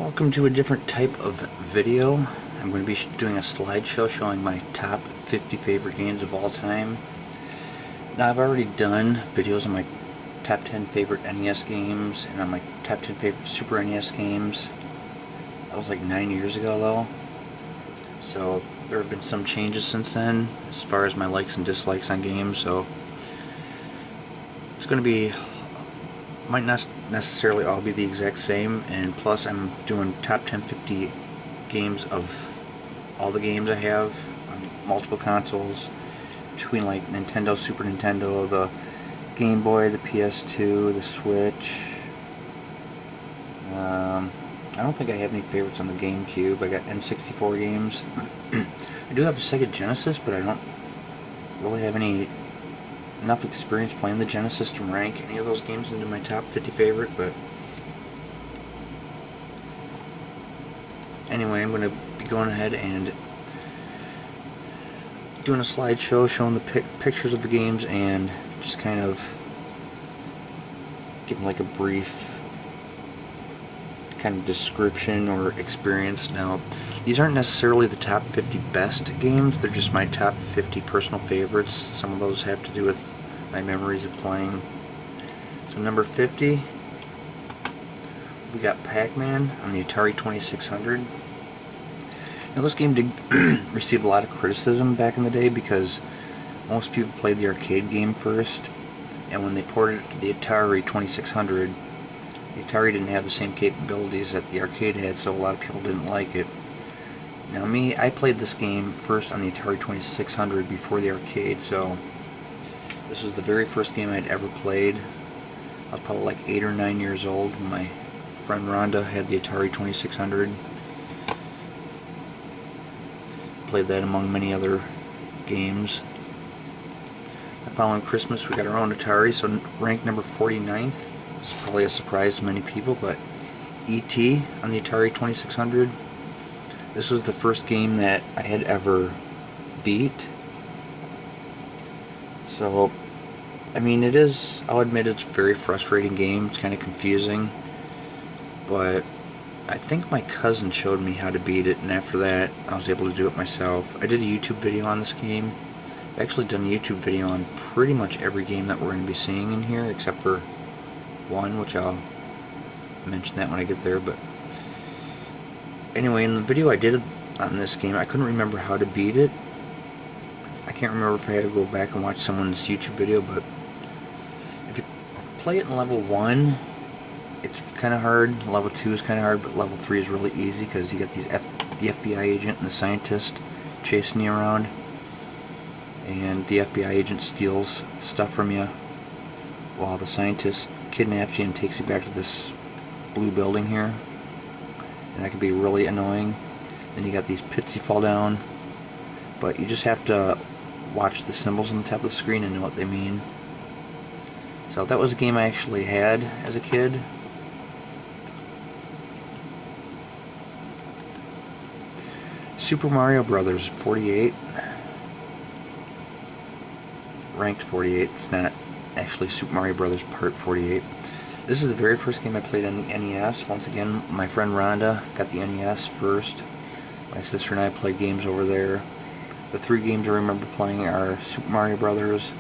Welcome to a different type of video. I'm going to be doing a slideshow showing my top 50 favorite games of all time. Now, I've already done videos on my top 10 favorite NES games and on my top 10 favorite Super NES games. That was like 9 years ago though. So there have been some changes since then as far as my likes and dislikes on games, so it's going to be might not necessarily all be the exact same, and plus I'm doing top 10 50 games of all the games I have on multiple consoles between like Nintendo, Super Nintendo, the Game Boy, the PS2, the Switch. I don't think I have any favorites on the GameCube. I got N64 games. I do have a Sega Genesis, but I don't really have enough experience playing the Genesis to rank any of those games into my top 50 favorite, but anyway, I'm going to be going ahead and doing a slideshow showing the pictures of the games and just kind of giving like a brief kind of description or experience. Now, these aren't necessarily the top 50 best games, they're just my top 50 personal favorites. Some of those have to do with my memories of playing. So number 50, we got Pac-Man on the Atari 2600. Now this game did receive a lot of criticism back in the day because most people played the arcade game first, and when they ported it to the Atari 2600, the Atari didn't have the same capabilities that the arcade had, so a lot of people didn't like it. Now me, I played this game first on the Atari 2600 before the arcade, so this was the very first game I'd ever played. I was probably like 8 or 9 years old when my friend Rhonda had the Atari 2600. Played that among many other games. The following Christmas we got our own Atari, so ranked number 49th. It's probably a surprise to many people, but E.T. on the Atari 2600. This was the first game that I had ever beat. So, I mean, I'll admit it's a very frustrating game. It's kind of confusing, but I think my cousin showed me how to beat it, and after that I was able to do it myself. I did a YouTube video on this game. I've actually done a YouTube video on pretty much every game that we're going to be seeing in here, except for one, which I'll mention that when I get there. But anyway, in the video I did on this game, I couldn't remember how to beat it. I can't remember if I had to go back and watch someone's YouTube video, but if you play it in level 1, it's kind of hard. Level 2 is kind of hard, but level 3 is really easy because you got the FBI agent and the scientist chasing you around, and the FBI agent steals stuff from you while the scientist kidnaps you and takes you back to this blue building here, and that can be really annoying. Then you got these pits you fall down, but you just have to watch the symbols on the top of the screen and know what they mean. So that was a game I actually had as a kid. Super Mario Brothers 48, ranked 48. It's not actually Super Mario Brothers Part 48. This is the very first game I played on the NES. Once again, my friend Rhonda got the NES first. My sister and I played games over there. The 3 games I remember playing are Super Mario Brothers,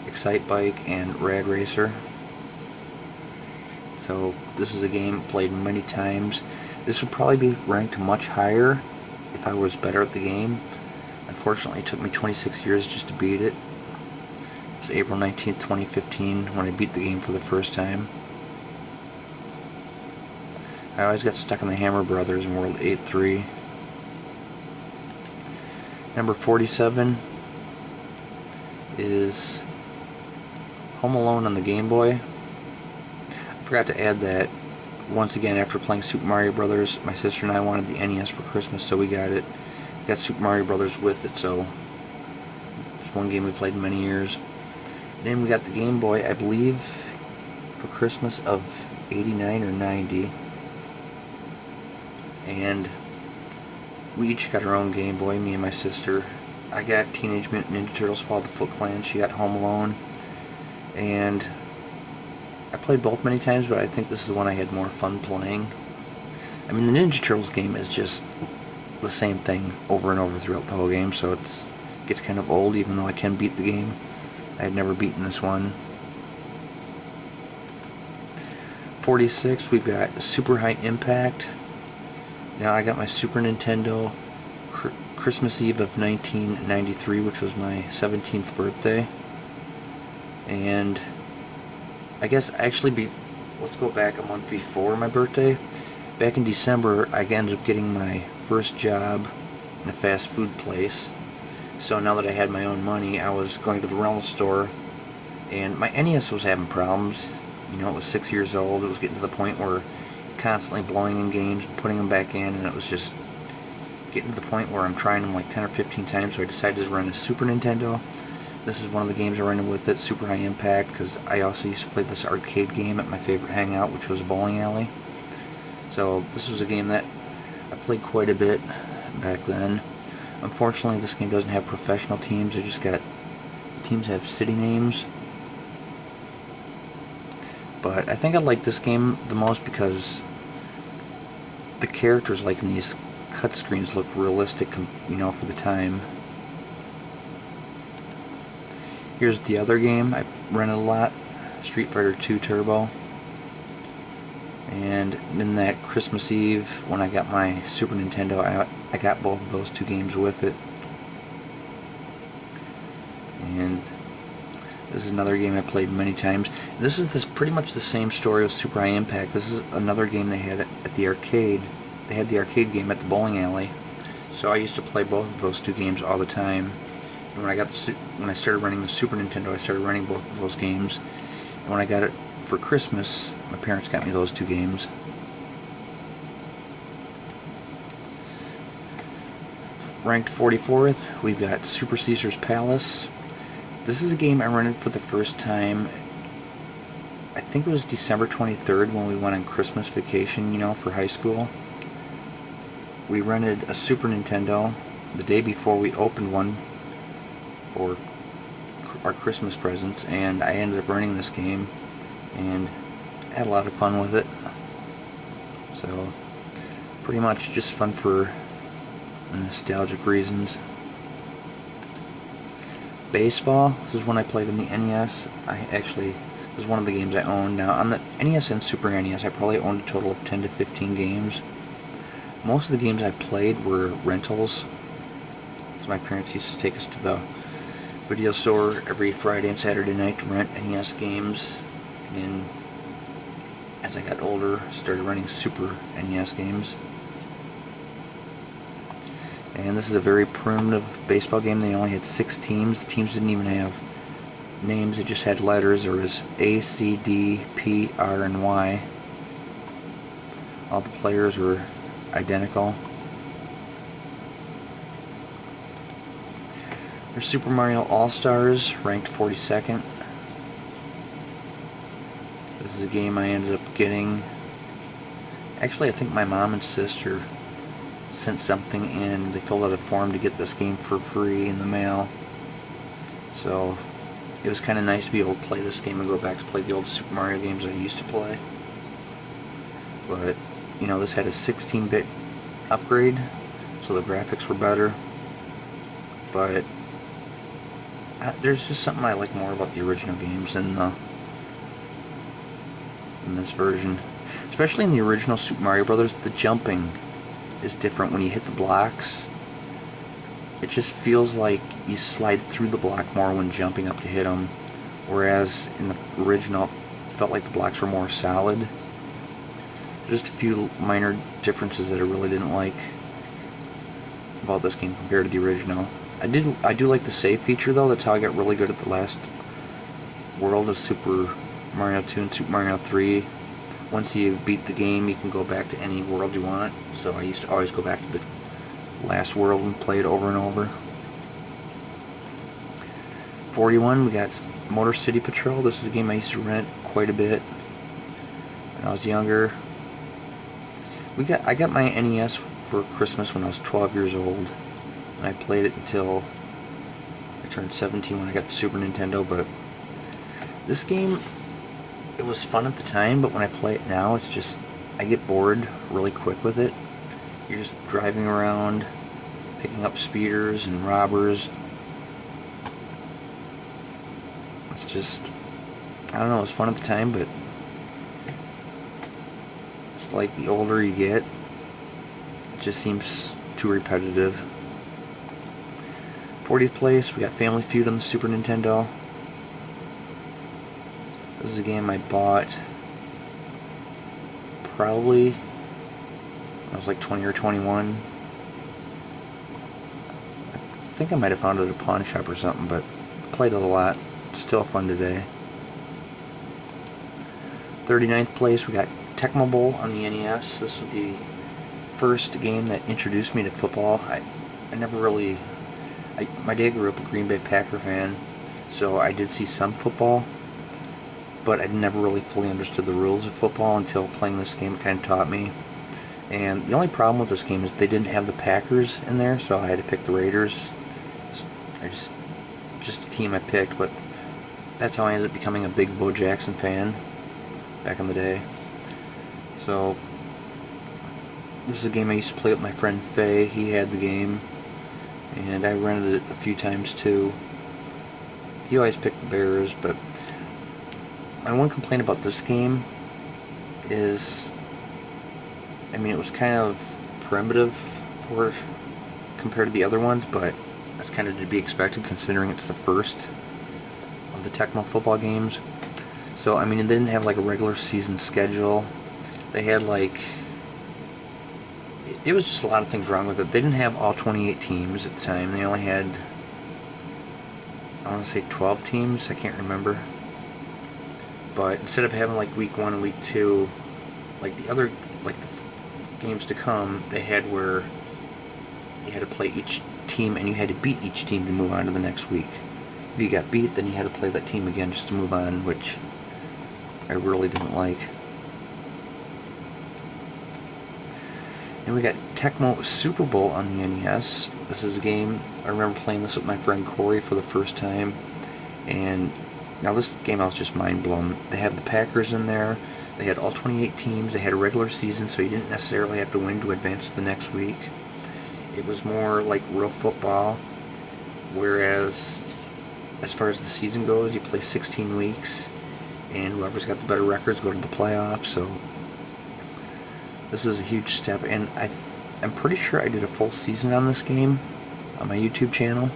Excitebike, and Rad Racer. So this is a game played many times. This would probably be ranked much higher if I was better at the game. Unfortunately, it took me 26 years just to beat it. It was April 19th, 2015 when I beat the game for the first time. I always got stuck on the Hammer Brothers in World 8-3. Number 47 is Home Alone on the Game Boy. I forgot to add that once again, after playing Super Mario Brothers, my sister and I wanted the NES for Christmas, so we got it. We got Super Mario Brothers with it, so it's one game we played in many years. Then we got the Game Boy, I believe, for Christmas of 89 or 90. And we each got our own Game Boy, me and my sister. I got Teenage Mutant Ninja Turtles Fall of the Foot Clan, she got Home Alone. And I played both many times, but I think this is the one I had more fun playing. I mean, the Ninja Turtles game is just the same thing over and over throughout the whole game, so it gets kind of old, even though I can beat the game. I had never beaten this one. 46, we've got Super High Impact. Now I got my Super Nintendo Christmas Eve of 1993, which was my 17th birthday. And I guess actually, let's go back a month before my birthday. Back in December, I ended up getting my first job in a fast food place. So now that I had my own money, I was going to the rental store, and my NES was having problems. You know, it was 6 years old. It was getting to the point where constantly blowing in games, putting them back in, and it was just getting to the point where I'm trying them like 10 or 15 times, so I decided to run a Super Nintendo. This is one of the games I ran with it, Super High Impact, because I also used to play this arcade game at my favorite hangout, which was a bowling alley. So this was a game that I played quite a bit back then. Unfortunately, this game doesn't have professional teams. It just got teams have city names. But I think I like this game the most because the characters, like in these cut screens, look realistic, you know, for the time. Here's the other game I rented a lot, Street Fighter II Turbo. And in that Christmas Eve, when I got my Super Nintendo, I got both of those two games with it. And this is another game I played many times. This is pretty much the same story as Super High Impact. This is another game they had at the arcade. They had the arcade game at the bowling alley. So I used to play both of those two games all the time. And when I started running the Super Nintendo, I started running both of those games. And when I got it for Christmas, my parents got me those two games. Ranked 44th, we've got Super Caesar's Palace. This is a game I rented for the first time. I think it was December 23rd when we went on Christmas vacation, you know, for high school. We rented a Super Nintendo the day before we opened one for our Christmas presents, and I ended up renting this game and had a lot of fun with it. So pretty much just fun for nostalgic reasons. Baseball, this is one I played on the NES. This is one of the games I owned. Now on the NES and Super NES, I probably owned a total of 10 to 15 games. Most of the games I played were rentals. So my parents used to take us to the video store every Friday and Saturday night to rent NES games. And as I got older, started renting Super NES games. And this is a very primitive baseball game. They only had 6 teams. The teams didn't even have names. It just had letters. There was A, C, D, P, R, and Y. All the players were identical. There's Super Mario All-Stars, ranked 42nd. This is a game I ended up getting. Actually, I think my mom and sister sent something in. They filled out a form to get this game for free in the mail. So it was kind of nice to be able to play this game and go back to play the old Super Mario games I used to play. But, you know, this had a 16-bit upgrade, so the graphics were better. But there's just something I like more about the original games than this version. Especially in the original Super Mario Brothers, the jumping is different when you hit the blocks. It just feels like you slide through the block more when jumping up to hit them, whereas in the original it felt like the blocks were more solid. Just a few minor differences that I really didn't like about this game compared to the original. I do like the save feature though. That's how I got really good at the last world of Super Mario 2 and Super Mario 3. Once you beat the game, you can go back to any world you want. So I used to always go back to the last world and play it over and over. 41, we got Motor City Patrol. This is a game I used to rent quite a bit when I was younger. I got my NES for Christmas when I was 12 years old, and I played it until I turned 17 when I got the Super Nintendo. But this game, it was fun at the time, but when I play it now, it's just I get bored really quick with it. You're just driving around, picking up speeders and robbers. It's just, I don't know, it was fun at the time, but it's like the older you get, it just seems too repetitive. 40th place, we got Family Feud on the Super Nintendo. This is a game I bought probably when I was like 20 or 21. I think I might have found it at a pawn shop or something, but played it a lot. Still fun today. 39th place, we got Tecmo Bowl on the NES. This was the first game that introduced me to football. I never really... my dad grew up a Green Bay Packer fan, so I did see some football, but I never really fully understood the rules of football until playing this game. It kind of taught me. And the only problem with this game is they didn't have the Packers in there, so I had to pick the Raiders. Just a team I picked, but that's how I ended up becoming a big Bo Jackson fan back in the day. So this is a game I used to play with my friend Faye. He had the game, and I rented it a few times too. He always picked the Bears, but my one complaint about this game is, I mean, it was kind of primitive compared to the other ones, but that's kind of to be expected considering it's the first of the Tecmo football games. So, I mean, they didn't have like a regular season schedule. They had like, it was just a lot of things wrong with it. They didn't have all 28 teams at the time. They only had, I want to say 12 teams, I can't remember. But instead of having like week 1 and week 2, like the other, like the games to come, they had where you had to play each team and you had to beat each team to move on to the next week. If you got beat, then you had to play that team again just to move on, which I really didn't like. And we got Tecmo Super Bowl on the NES. This is a game, I remember playing this with my friend Corey for the first time, and now this game I was just mind blown. They have the Packers in there, they had all 28 teams, they had a regular season, so you didn't necessarily have to win to advance to the next week. It was more like real football, whereas as far as the season goes, you play 16 weeks, and whoever's got the better records go to the playoffs. So this is a huge step, and I'm pretty sure I did a full season on this game on my YouTube channel.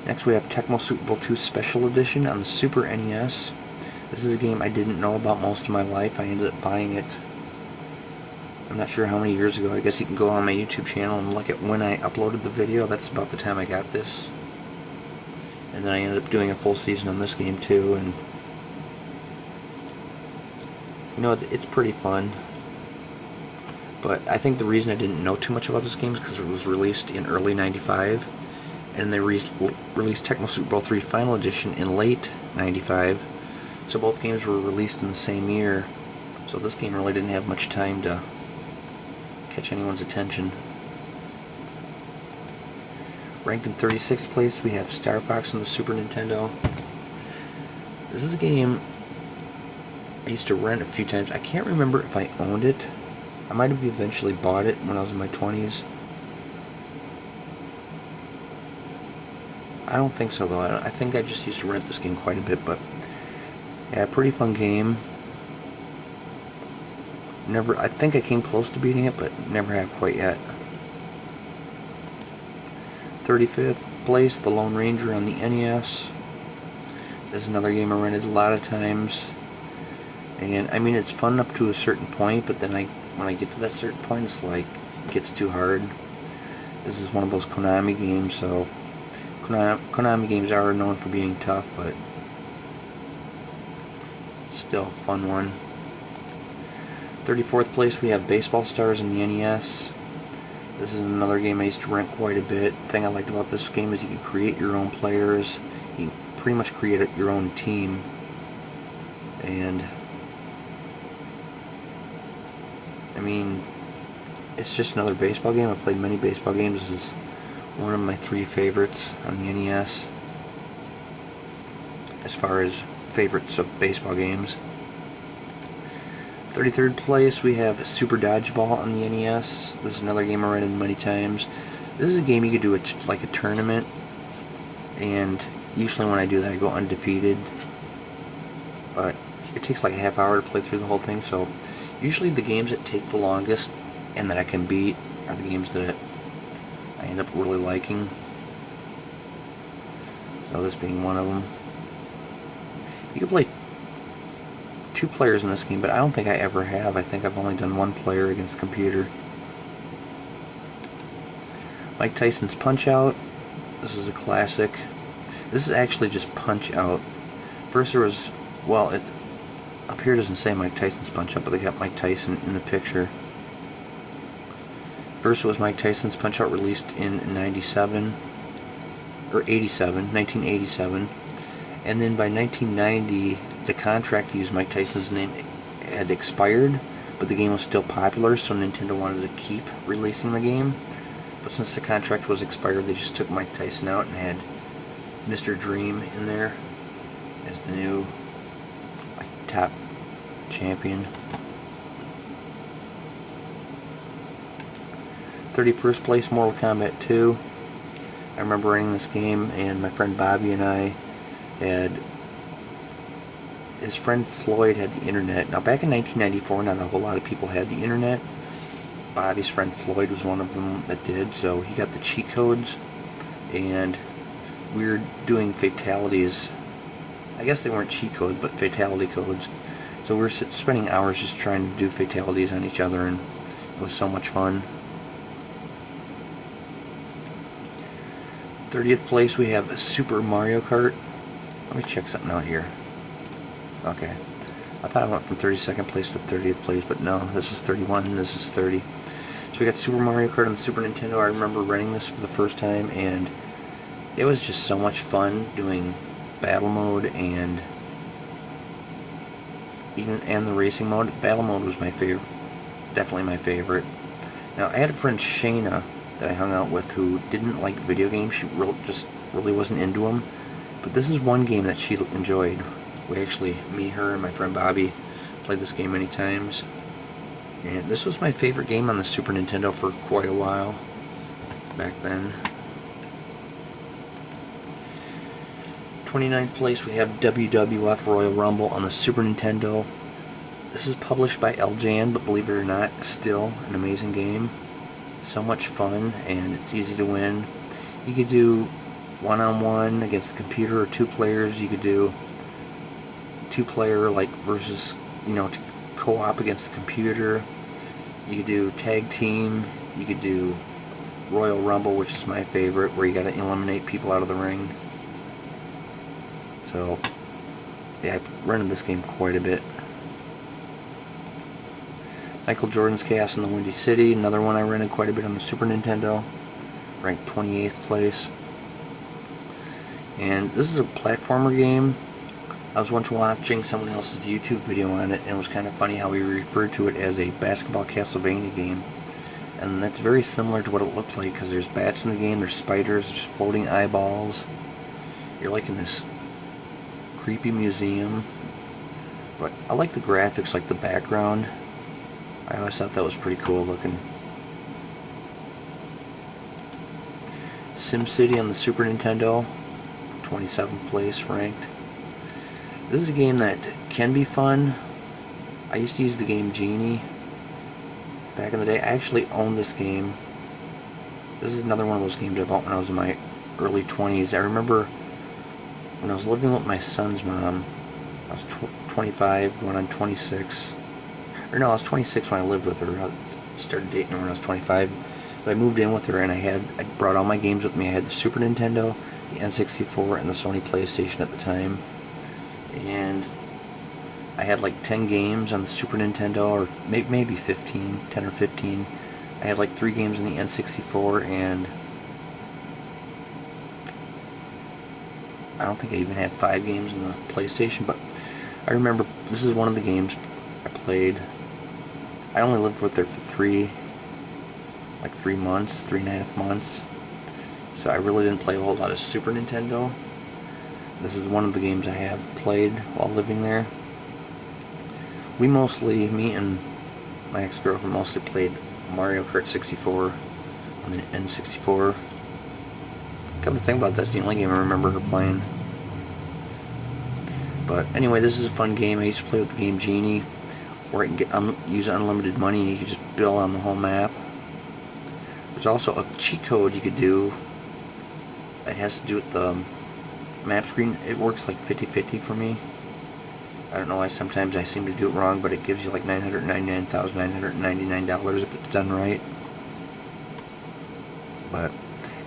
Next we have Tecmo Super Bowl 2 Special Edition on the Super NES. This is a game I didn't know about most of my life. I ended up buying it, I'm not sure how many years ago. I guess you can go on my YouTube channel and look at when I uploaded the video. That's about the time I got this. And then I ended up doing a full season on this game too, and you know, it's pretty fun. But I think the reason I didn't know too much about this game is because it was released in early '95, and they released Tecmo Super Bowl 3 Final Edition in late '95. So both games were released in the same year. So this game really didn't have much time to catch anyone's attention. Ranked in 36th place, we have Star Fox on the Super Nintendo. This is a game I used to rent a few times. I can't remember if I owned it. I might have eventually bought it when I was in my 20s. I don't think so though. I think I just used to rent this game quite a bit, but yeah, pretty fun game. I think I came close to beating it, but never have quite yet. 35th place, The Lone Ranger on the NES. This is another game I rented a lot of times. And I mean, it's fun up to a certain point, but then when I get to that certain point, it's like, it gets too hard. This is one of those Konami games, so Konami games are known for being tough, but still a fun one. 34th place, we have Baseball Stars in the NES. This is another game I used to rent quite a bit. The thing I liked about this game is you can create your own players. You can pretty much create your own team. And I mean, it's just another baseball game. I've played many baseball games. This is one of my 3 favorites on the NES as far as favorites of baseball games. 33rd place, we have Super Dodgeball on the NES. This is another game I rented many times. This is a game you could do like a tournament, and usually when I do that I go undefeated, but it takes like a half hour to play through the whole thing, so usually the games that take the longest and that I can beat are the games that I end up really liking. So this being one of them. You can play 2 players in this game, but I don't think I ever have. I think I've only done 1 player against computer. Mike Tyson's Punch-Out. This is a classic. This is actually just Punch-Out. First there was, well, it up here doesn't say Mike Tyson's Punch-Out, but they got Mike Tyson in the picture. First it was Mike Tyson's Punch-Out, released in 97, or 87, 1987. And then by 1990, the contract to use Mike Tyson's name had expired, but the game was still popular, so Nintendo wanted to keep releasing the game. But since the contract was expired, they just took Mike Tyson out and had Mr. Dream in there as the new top champion. 31st place, Mortal Kombat 2. I remember running this game, and my friend Bobby and I had, his friend Floyd had the internet. Now back in 1994, not a whole lot of people had the internet. Bobby's friend Floyd was one of them that did, so he got the cheat codes, and we were doing fatalities. I guess they weren't cheat codes, but fatality codes. So we were spending hours just trying to do fatalities on each other, and it was so much fun. 30th place, we have Super Mario Kart. Let me check something out here. Okay. I thought I went from 32nd place to 30th place, but no, this is 31 and this is 30. So we got Super Mario Kart on the Super Nintendo. I remember renting this for the first time, and it was just so much fun doing battle mode and the racing mode. Battle mode was my favorite, definitely my favorite. Now I had a friend Shayna that I hung out with who didn't like video games. She just really wasn't into them. But this is one game that she enjoyed. We actually, me, her, and my friend Bobby played this game many times. And this was my favorite game on the Super Nintendo for quite a while back then. 29th place, we have WWF Royal Rumble on the Super Nintendo. This is published by LJN, but believe it or not, still an amazing game. So much fun, and it's easy to win. You could do one-on-one against the computer, or 2 players. You could do 2-player like versus, you know, co-op against the computer. You could do tag team. You could do Royal Rumble, which is my favorite, where you got to eliminate people out of the ring. So yeah, I rented this game quite a bit. Michael Jordan's Chaos in the Windy City, another one I rented quite a bit on the Super Nintendo, ranked 28th place. And this is a platformer game. I was once watching someone else's YouTube video on it, and it was kind of funny how he referred to it as a basketball Castlevania game. And that's very similar to what it looked like, because there's bats in the game, there's spiders, there's floating eyeballs. You're like in this creepy museum. But I like the graphics, like the background. I always thought that was pretty cool looking. SimCity on the Super Nintendo, 27th place ranked. This is a game that can be fun. I used to use the game Genie back in the day. I actually owned this game. This is another one of those games I bought when I was in my early 20s. I remember when I was living with my son's mom. I was 25, going on 26. Or no, I was 26 when I lived with her. I started dating her when I was 25. But I moved in with her, and I brought all my games with me. I had the Super Nintendo, the N64, and the Sony PlayStation at the time. And I had like 10 games on the Super Nintendo, or maybe 15, 10 or 15. I had like 3 games on the N64, and I don't think I even had 5 games on the PlayStation, but I remember this is one of the games I played. I only lived with her for 3 months, 3.5 months. So I really didn't play a whole lot of Super Nintendo. This is one of the games I have played while living there. Me and my ex-girlfriend mostly played Mario Kart 64 on the N64. Come to think about it, that's the only game I remember her playing. But anyway, this is a fun game. I used to play with the game Genie, where I can use unlimited money and you can just build on the whole map. There's also a cheat code you could do. It has to do with the map screen. It works like 50-50 for me. I don't know why sometimes I seem to do it wrong, but it gives you like $999,999 if it's done right. But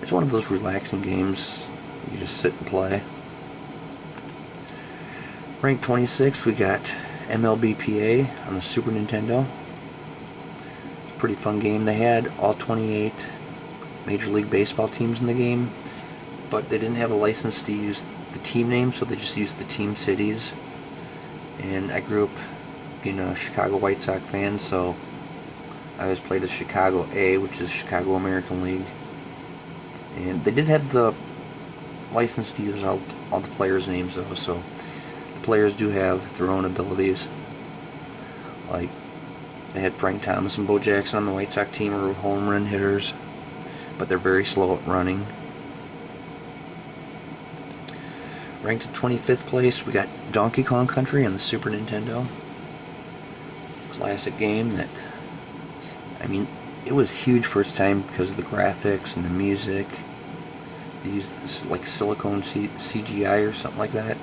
it's one of those relaxing games. You just sit and play. Rank 26, we got MLBPA on the Super Nintendo. It's a pretty fun game. They had all 28 Major League Baseball teams in the game, but they didn't have a license to use the team names, so they just used the team cities. And I grew up being a Chicago White Sox fan, so I always played as Chicago A, which is Chicago American League. And they did have the license to use all the players' names though, so the players do have their own abilities. Like, they had Frank Thomas and Bo Jackson on the White Sox team, who were home run hitters, but they're very slow at running. Ranked at 25th place, we got Donkey Kong Country on the Super Nintendo. Classic game that, I mean, it was huge for its time because of the graphics and the music. They used this, like, silicone CGI or something like that.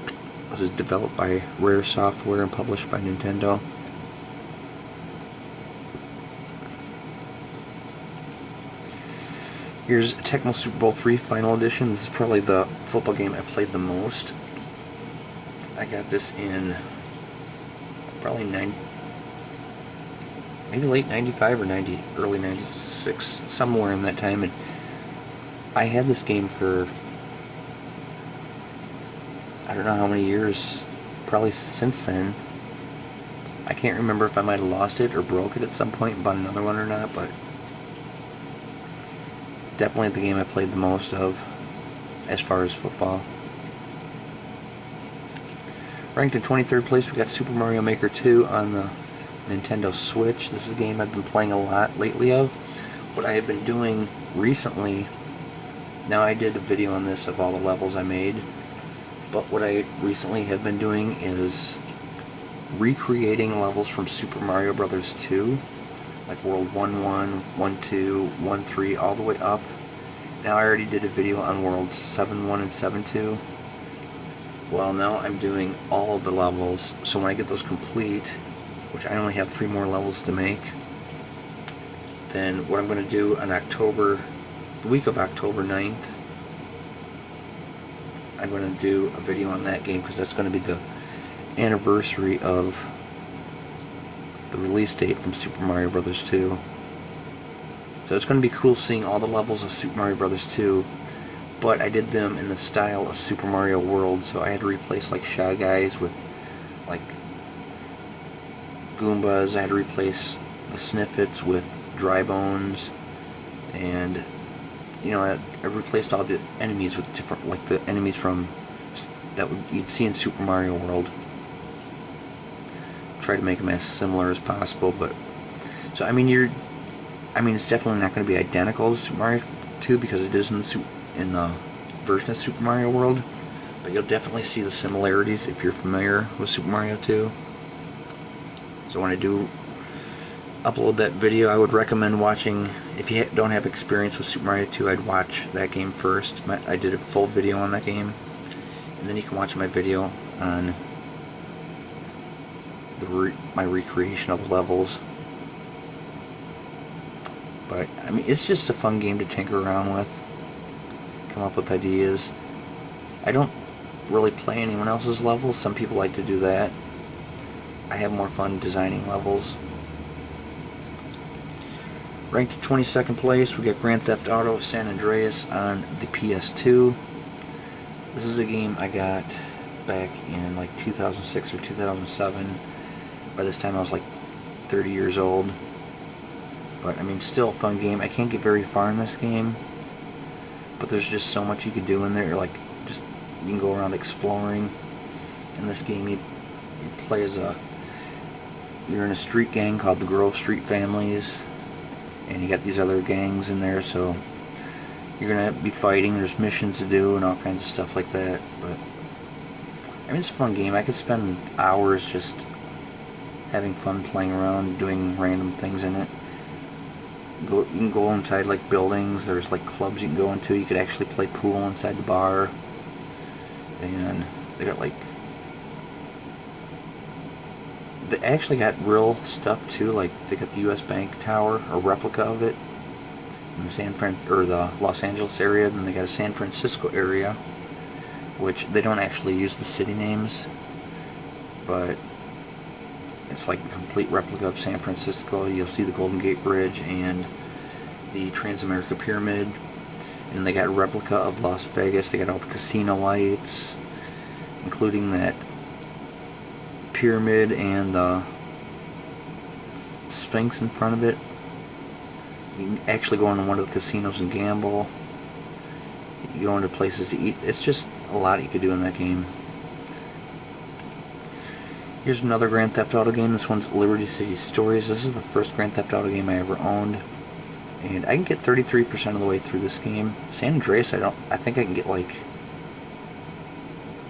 It was developed by Rare Software and published by Nintendo. Here's Tecmo Super Bowl III Final Edition. This is probably the football game I played the most. I got this in probably maybe late 95 or early 96, somewhere in that time. And I had this game for, I don't know how many years, probably since then. I can't remember if I might have lost it or broke it at some point and bought another one or not, but definitely the game I played the most of as far as football. Ranked in 23rd place, we got Super Mario Maker 2 on the Nintendo Switch. This is a game I've been playing a lot lately of. What I have been doing recently, now I did a video on this of all the levels I made, but what I recently have been doing is recreating levels from Super Mario Bros. 2. Like World 1-1, 1-2, 1-3, all the way up. Now I already did a video on World 7-1 and 7-2. Well, now I'm doing all of the levels, so when I get those complete, which I only have 3 more levels to make, then what I'm going to do on the week of October 9th, I'm going to do a video on that game, because that's going to be the anniversary of the release date from Super Mario Bros. 2. So it's going to be cool seeing all the levels of Super Mario Bros. 2, but I did them in the style of Super Mario World, so I had to replace like Shy Guys with like Goombas. I had to replace the Sniffets with Dry Bones, and you know, I replaced all the enemies with different, like the enemies from that you'd see in Super Mario World. Try to make them as similar as possible, but so I mean it's definitely not going to be identical to Super Mario 2 because it is in the version of Super Mario World, but you'll definitely see the similarities if you're familiar with Super Mario 2. So when I do upload that video, I would recommend watching, if you don't have experience with Super Mario 2, I'd watch that game first. I did a full video on that game, and then you can watch my video on my recreation of the levels. But I mean, it's just a fun game to tinker around with, come up with ideas. I don't really play anyone else's levels. Some people like to do that. I have more fun designing levels. Ranked 22nd place, we got Grand Theft Auto San Andreas on the PS2. This is a game I got back in like 2006 or 2007. By this time I was like 30 years old. But I mean, still a fun game. I can't get very far in this game, but there's just so much you can do in there. Like, just you can go around exploring. In this game, you play as you're in a street gang called the Grove Street Families, and you got these other gangs in there, so you're gonna be fighting. There's missions to do and all kinds of stuff like that. But I mean, it's a fun game. I could spend hours just having fun playing around, doing random things in it. You can go inside like buildings. There's like clubs you can go into. You could actually play pool inside the bar, and they got like, they actually got real stuff too. Like they got the U.S. Bank Tower, a replica of it, in the Los Angeles area. Then they got a San Francisco area, which they don't actually use the city names, but it's like a complete replica of San Francisco. You'll see the Golden Gate Bridge and the Transamerica Pyramid. And they got a replica of Las Vegas. They got all the casino lights, including that pyramid and the Sphinx in front of it. You can actually go into one of the casinos and gamble. You go into places to eat. It's just a lot you could do in that game. Here's another Grand Theft Auto game. This one's Liberty City Stories. This is the first Grand Theft Auto game I ever owned, and I can get 33% of the way through this game. San Andreas, I think I can get like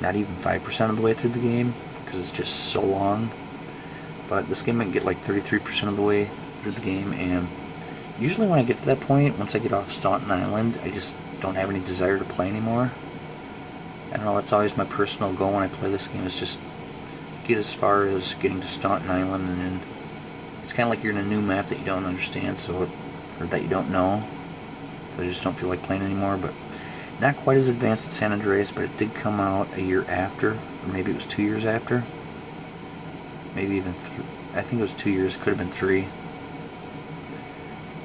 not even 5% of the way through the game because it's just so long. But this game I can get like 33% of the way through the game, and usually when I get to that point, once I get off Staunton Island, I just don't have any desire to play anymore. I don't know, that's always my personal goal when I play this game, is just get as far as getting to Staunton Island, and then it's kind of like you're in a new map that you don't understand, or that you don't know, so I just don't feel like playing anymore. But not quite as advanced as San Andreas, but it did come out a year after, or maybe it was 2 years after, maybe even I think it was 2 years, could have been 3,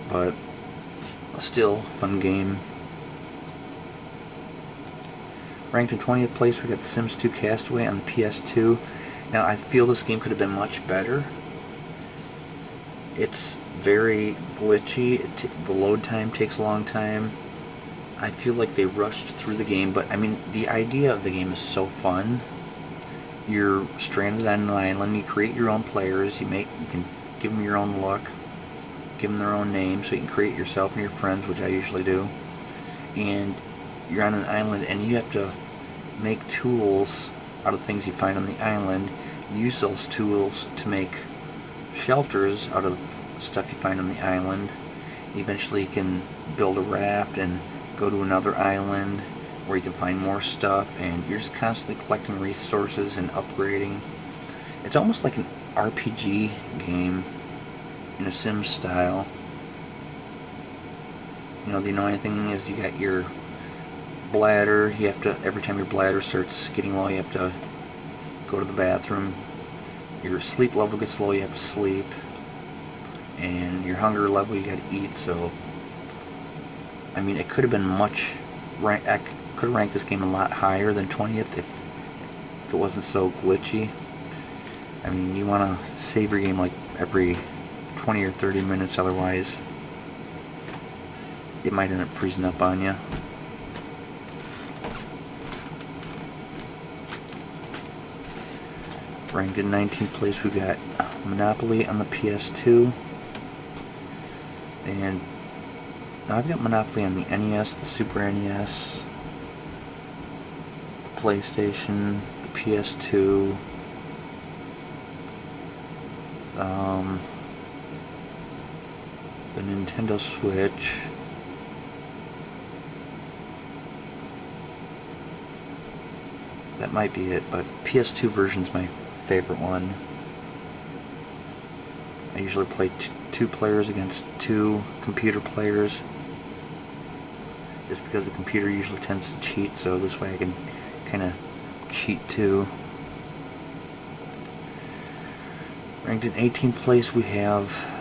but still fun game. Ranked in 20th place, we got The Sims 2 Castaway on the PS2. Now, I feel this game could have been much better. It's very glitchy. The load time takes a long time. I feel like they rushed through the game, but I mean, the idea of the game is so fun. You're stranded on an island. You create your own players. You can give them your own look, give them their own name, so you can create yourself and your friends, which I usually do. And you're on an island, and you have to make tools out of things you find on the island. Use those tools to make shelters out of stuff you find on the island. Eventually you can build a raft and go to another island where you can find more stuff, and you're just constantly collecting resources and upgrading. It's almost like an RPG game in a Sims style. You know, the annoying thing is you got your bladder. You have to, every time your bladder starts getting low, you have to go to the bathroom. Your sleep level gets low, you have to sleep. And your hunger level, you got to eat. So, I mean, it could have been I could have ranked this game a lot higher than 20th if it wasn't so glitchy. I mean, you want to save your game like every 20 or 30 minutes, otherwise it might end up freezing up on you. Ranked in 19th place, we got Monopoly on the PS2. And now I've got Monopoly on the NES, the Super NES, the PlayStation, the PS2, the Nintendo Switch, that might be it, but PS2 version's my favorite one. I usually play two players against 2 computer players, just because the computer usually tends to cheat, so this way I can kind of cheat too. Ranked in 18th place, we have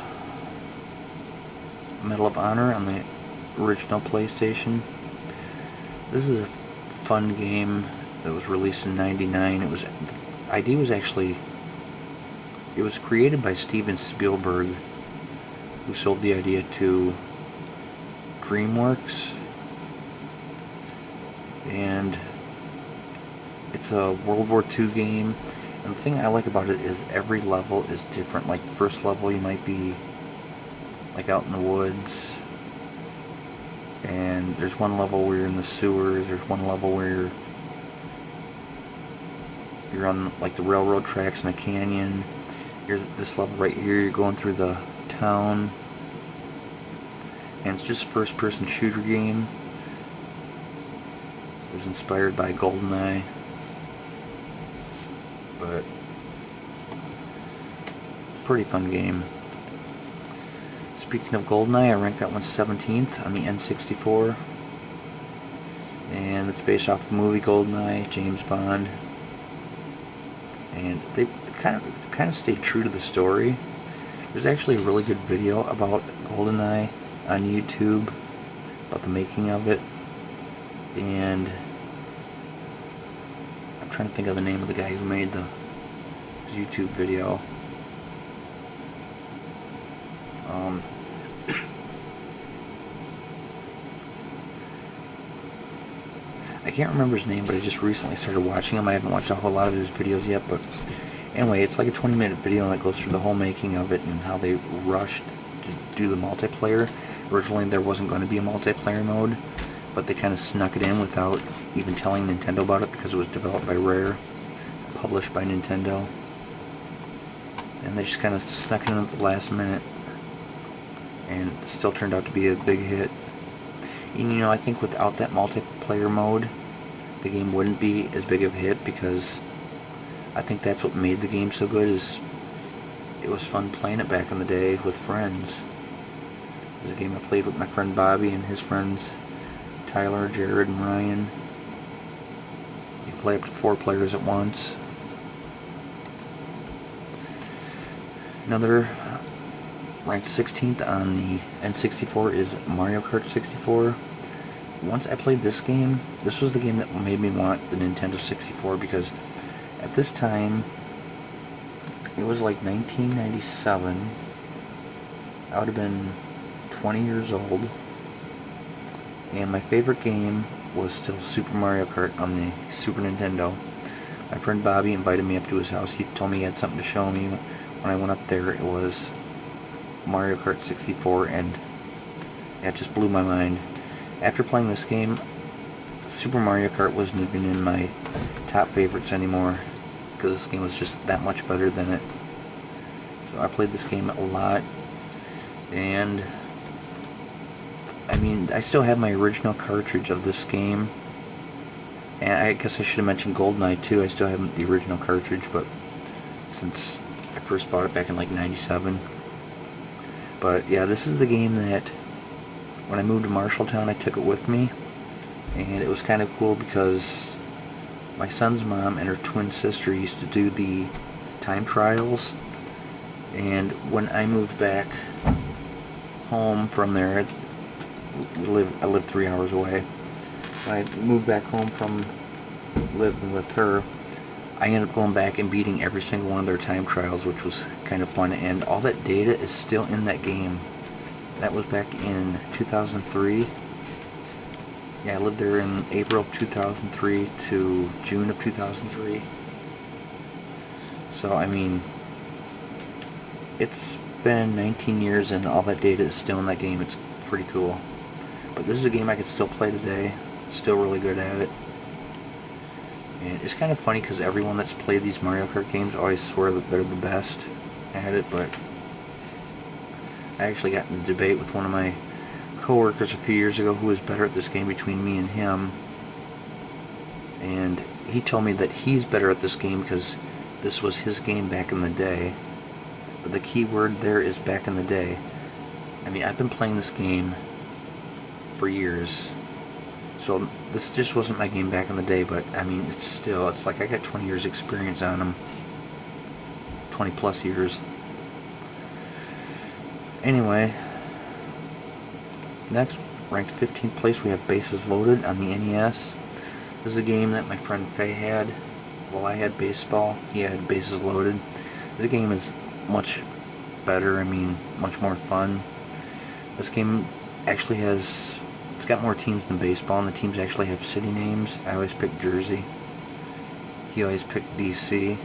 Medal of Honor on the original PlayStation. This is a fun game that was released in '99. The idea was actually, it was created by Steven Spielberg, who sold the idea to DreamWorks, and It's a World War II game, and the thing I like about it is every level is different. Like, first level you might be like out in the woods, and there's one level where you're in the sewers, there's one level where you're on like the railroad tracks in a canyon. Here's this level right here, you're going through the town, and it's just a first-person shooter game. It was inspired by GoldenEye, but pretty fun game. Speaking of GoldenEye, I ranked that one 17th on the N64, and it's based off the movie GoldenEye, James Bond, and they kind of stayed true to the story. There's actually a really good video about GoldenEye on YouTube, about the making of it, and I'm trying to think of the name of the guy who made the YouTube video. I can't remember his name, but I just recently started watching him. I haven't watched a whole lot of his videos yet, but anyway, it's like a 20-minute video, and it goes through the whole making of it and how they rushed to do the multiplayer. Originally, there wasn't going to be a multiplayer mode, but they kind of snuck it in without even telling Nintendo about it, because it was developed by Rare, published by Nintendo, and they just kind of snuck it in at the last minute, and it still turned out to be a big hit. And, you know, I think without that multiplayer mode, the game wouldn't be as big of a hit, because I think that's what made the game so good, is it was fun playing it back in the day with friends. It was a game I played with my friend Bobby and his friends Tyler, Jared, and Ryan. You can play up to 4 players at once. Another ranked 16th on the N64 is Mario Kart 64. Once I played this game, this was the game that made me want the Nintendo 64, because at this time, it was like 1997. I would have been 20 years old, and my favorite game was still Super Mario Kart on the Super Nintendo. My friend Bobby invited me up to his house. He told me he had something to show me. When I went up there, it was Mario Kart 64, and it just blew my mind. After playing this game, Super Mario Kart wasn't even in my top favorites anymore, because this game was just that much better than it. So I played this game a lot, and I mean, I still have my original cartridge of this game, and I guess I should have mentioned GoldenEye too. I still have the original cartridge, but since I first bought it back in like 97. But yeah, this is the game that when I moved to Marshalltown, I took it with me, and it was kind of cool because my son's mom and her twin sister used to do the time trials, and when I moved back home from there, I lived 3 hours away. When I moved back home from living with her, I ended up going back and beating every single one of their time trials, which was kind of fun, and all that data is still in that game. That was back in 2003. Yeah, I lived there in April of 2003 to June of 2003. So, I mean, it's been 19 years and all that data is still in that game. It's pretty cool. But this is a game I could still play today. Still really good at it. And it's kind of funny because everyone that's played these Mario Kart games always swear that they're the best at it, but I actually got in a debate with one of my coworkers a few years ago who was better at this game between me and him, and he told me that he's better at this game because this was his game back in the day. But the key word there is back in the day. I mean, I've been playing this game for years, so this just wasn't my game back in the day, but I mean, it's like I got 20 years experience on them. 20 plus years. Anyway, next, ranked 15th place, we have Bases Loaded on the NES. This is a game that my friend Faye had. Well, I had baseball, he had Bases Loaded. This game is much better, I mean, much more fun. This game actually it's got more teams than baseball, and the teams actually have city names. I always pick Jersey. he always picked DC.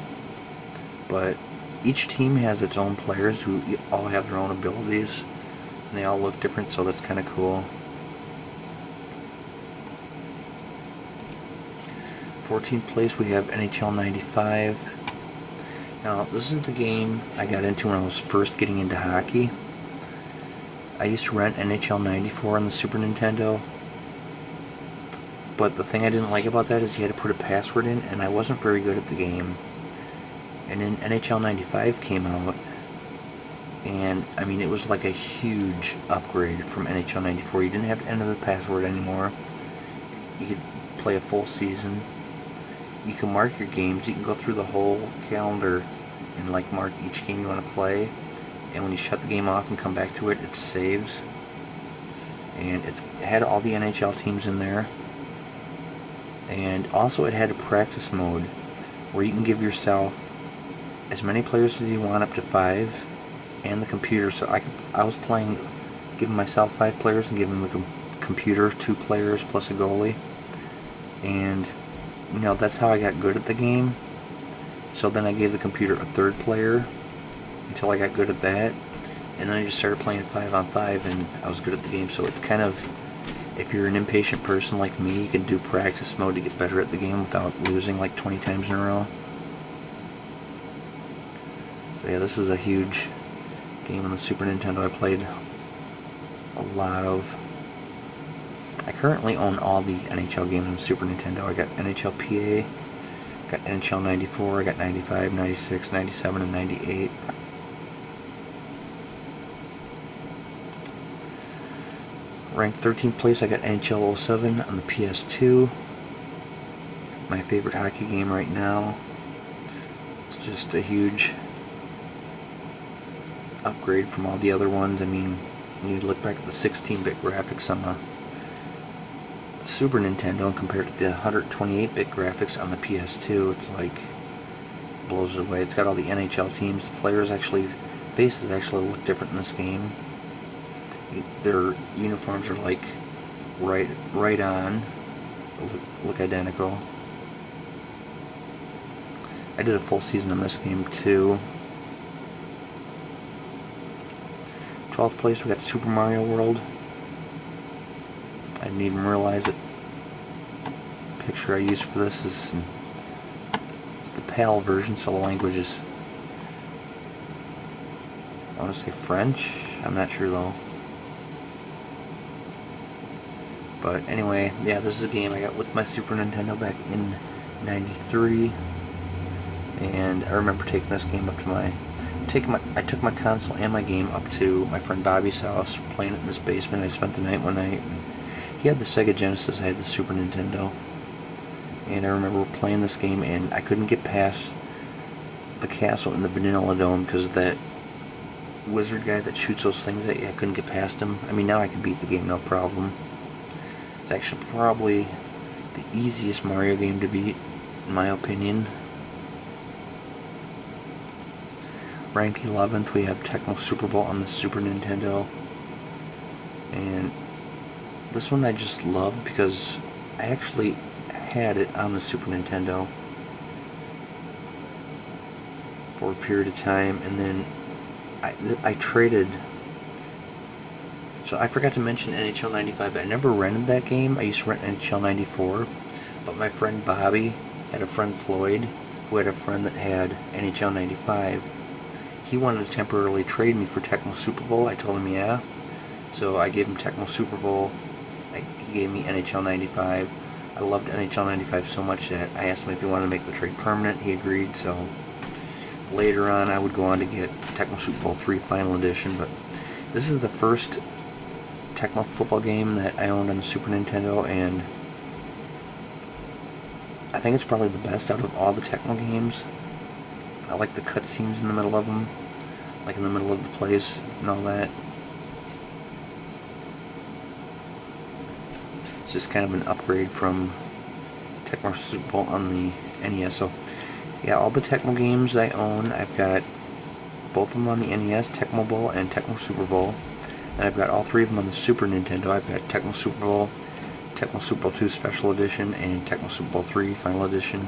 But each team has its own players who all have their own abilities, and they all look different, so that's kind of cool. 14th place we have NHL 95. Now this is the game I got into when I was first getting into hockey. I used to rent NHL 94 on the Super Nintendo, but the thing I didn't like about that is you had to put a password in, and I wasn't very good at the game. And then NHL 95 came out, and I mean it was like a huge upgrade from NHL 94. You didn't have to enter the password anymore. You could play a full season. You can mark your games. You can go through the whole calendar and like mark each game you want to play. And when you shut the game off and come back to it, it saves. And it had all the NHL teams in there. And also it had a practice mode where you can give yourself as many players as you want, up to 5, and the computer. So I was playing, giving myself 5 players and giving the computer 2 players plus a goalie. And you know, that's how I got good at the game. So then I gave the computer a 3rd player until I got good at that, and then I just started playing 5-on-5, and I was good at the game. So it's kind of, if you're an impatient person like me, you can do practice mode to get better at the game without losing like 20 times in a row. So yeah, this is a huge game on the Super Nintendo. I played a lot of. I currently own all the NHL games on the Super Nintendo. I got NHL PA, got NHL 94, I got 95, 96, 97, and 98. Ranked 13th place, I got NHL 07 on the PS2. My favorite hockey game right now. It's just a huge upgrade from all the other ones. I mean, you look back at the 16-bit graphics on the Super Nintendo and compare it to the 128-bit graphics on the PS2, it's like, blows it away. It's got all the NHL teams. The players actually, faces actually look different in this game. Their uniforms are like right on, look identical. I did a full season in this game too. 12th place we got Super Mario World. I didn't even realize it. The picture I used for this is the PAL version, so the language is, I want to say French. I'm not sure though. But anyway, yeah, this is a game I got with my Super Nintendo back in '93, and I remember taking this game up to I took my console and my game up to my friend Bobby's house, playing it in his basement. I spent the night one night. He had the Sega Genesis, I had the Super Nintendo, and I remember playing this game, and I couldn't get past the castle in the Vanilla Dome because of that wizard guy that shoots those things at you. I couldn't get past him. I mean, now I can beat the game no problem. It's actually probably the easiest Mario game to beat, in my opinion. Ranked 11th, we have Tecmo Super Bowl on the Super Nintendo, and this one I just loved because I actually had it on the Super Nintendo for a period of time, and then I traded. So I forgot to mention NHL 95. I never rented that game. I used to rent NHL 94, but my friend Bobby had a friend Floyd who had a friend that had NHL 95. He wanted to temporarily trade me for Tecmo Super Bowl. I told him yeah. So I gave him Tecmo Super Bowl. He gave me NHL 95. I loved NHL 95 so much that I asked him if he wanted to make the trade permanent. He agreed. So later on I would go on to get Tecmo Super Bowl 3 Final Edition. But this is the first Tecmo football game that I owned on the Super Nintendo, and I think it's probably the best out of all the Tecmo games. I like the cutscenes in the middle of them, like in the middle of the plays and all that. It's just kind of an upgrade from Tecmo Super Bowl on the NES. So yeah, all the Tecmo games I own, I've got both of them on the NES, Tecmo Bowl and Tecmo Super Bowl. And I've got all 3 of them on the Super Nintendo. I've got Tecmo Super Bowl, Tecmo Super Bowl 2 Special Edition, and Tecmo Super Bowl 3 Final Edition.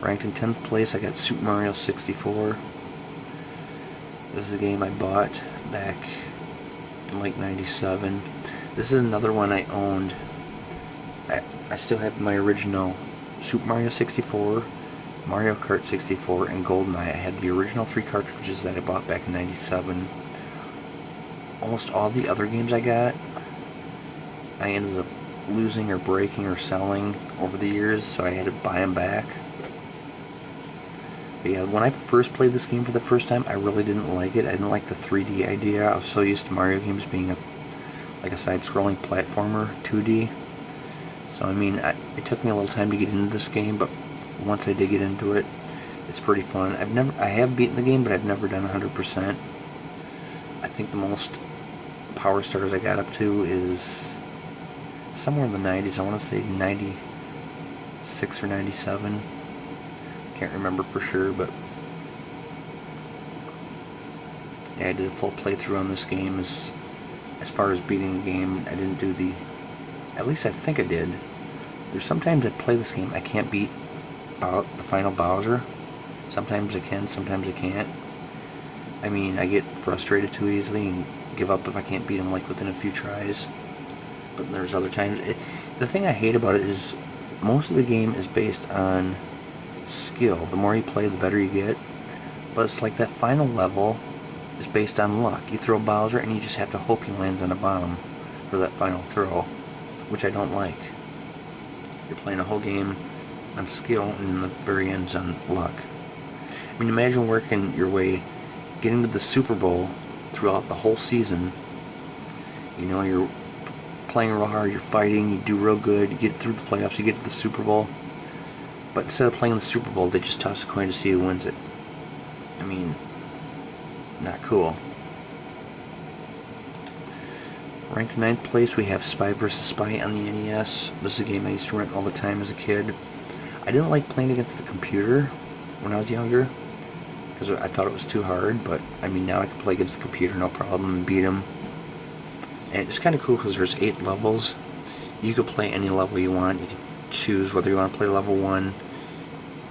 Ranked in 10th place, I got Super Mario 64. This is a game I bought back in like 97. This is another one I owned. I still have my original Super Mario 64, Mario Kart 64, and GoldenEye. I had the original 3 cartridges that I bought back in 97. Almost all the other games I got, I ended up losing or breaking or selling over the years, so I had to buy them back. But yeah, when I first played this game for the first time, I really didn't like it. I didn't like the 3D idea. I was so used to Mario games being like a side-scrolling platformer, 2D. So I mean, it took me a little time to get into this game, but once I did get into it, it's pretty fun. I have beaten the game, but I've never done 100%. I think the most power stars I got up to is somewhere in the 90s. I want to say 96 or 97. Can't remember for sure, but yeah, I did a full playthrough on this game. As far as beating the game, I didn't do the, at least I think I did. There's sometimes I play this game I can't beat the final Bowser. Sometimes I can, sometimes I can't. I mean, I get frustrated too easily and give up if I can't beat him like within a few tries. But there's other times. The thing I hate about it is most of the game is based on skill. The more you play, the better you get. But it's like that final level is based on luck. You throw Bowser and you just have to hope he lands on a bomb for that final throw, which I don't like. You're playing a whole game on skill, and in the very end it's on luck. I mean, imagine working your way, getting to the Super Bowl throughout the whole season. You know, you're playing real hard, you're fighting, you do real good, you get through the playoffs, you get to the Super Bowl. But instead of playing the Super Bowl, they just toss a coin to see who wins it. I mean, not cool. Ranked 9th place, we have Spy vs. Spy on the NES. This is a game I used to rent all the time as a kid. I didn't like playing against the computer when I was younger, because I thought it was too hard, but I mean, now I can play against the computer no problem and beat them. And it's kind of cool because there's 8 levels. You could play any level you want. You can choose whether you want to play level 1,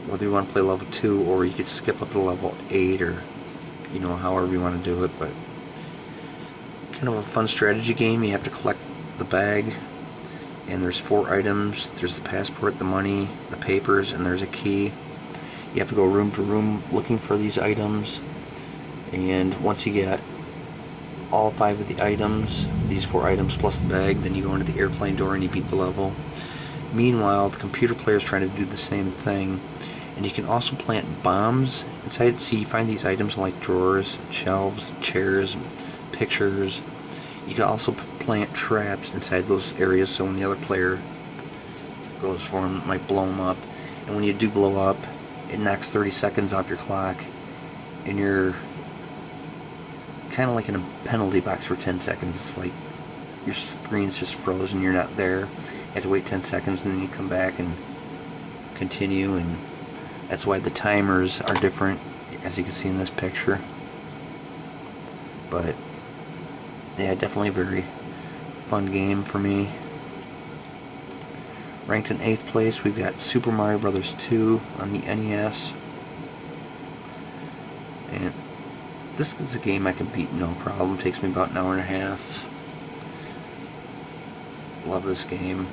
whether you want to play level 2, or you could skip up to level 8, or you know, however you want to do it. But kind of a fun strategy game. You have to collect the bag, and there's 4 items. There's the passport, the money, the papers, and there's a key. You have to go room to room looking for these items, and once you get all 5 of the items, these 4 items plus the bag, then you go into the airplane door and you beat the level. Meanwhile, the computer player is trying to do the same thing, and you can also plant bombs inside. See, you find these items like drawers, shelves, chairs, pictures. You can also plant traps inside those areas, so when the other player goes for them, it might blow them up. And when you do blow up, it knocks 30 seconds off your clock, and you're kind of like in a penalty box for 10 seconds. It's like your screen's just frozen, you're not there. You have to wait 10 seconds, and then you come back and continue, and that's why the timers are different, as you can see in this picture. But yeah, definitely a very fun game for me. Ranked in 8th place, we've got Super Mario Bros. 2 on the NES. And this is a game I can beat no problem. It takes me about an hour and a half. Love this game.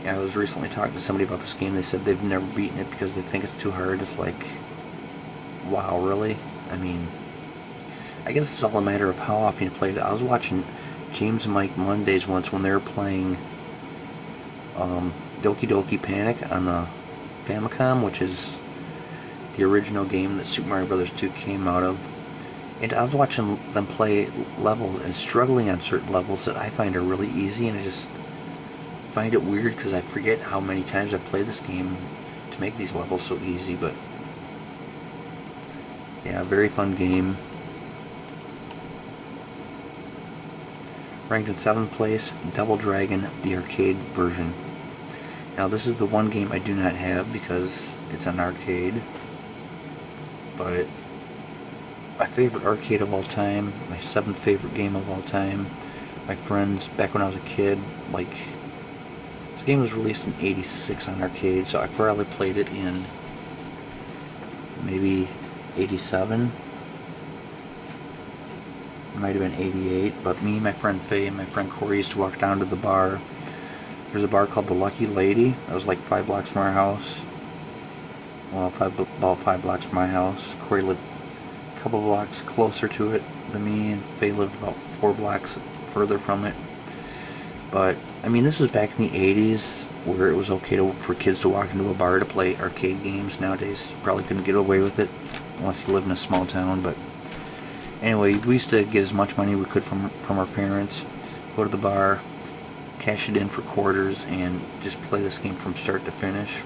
Yeah, I was recently talking to somebody about this game. They said they've never beaten it because they think it's too hard. It's like, wow, really? I mean, I guess it's all a matter of how often you play it. I was watching James and Mike Mondays once when they were playing Doki Doki Panic on the Famicom, which is the original game that Super Mario Bros. 2 came out of. And I was watching them play levels and struggling on certain levels that I find are really easy, and I just find it weird because I forget how many times I've played this game to make these levels so easy. But yeah, very fun game. Ranked in 7th place, Double Dragon, the arcade version. Now this is the one game I do not have because it's an arcade, but my favorite arcade of all time, my 7th favorite game of all time. My friends, back when I was a kid, like, this game was released in '86 on arcade, so I probably played it in maybe 87. It might have been 88, but me, my friend Faye, and my friend Corey used to walk down to the bar. There's a bar called the Lucky Lady. That was like 5 blocks from our house. Well, about 5 blocks from my house. Corey lived a couple blocks closer to it than me, and Faye lived about 4 blocks further from it. But, I mean, this was back in the 80s, where it was okay for kids to walk into a bar to play arcade games. Nowadays, you probably couldn't get away with it, unless you live in a small town. But anyway, we used to get as much money we could from our parents, go to the bar, cash it in for quarters, and just play this game from start to finish.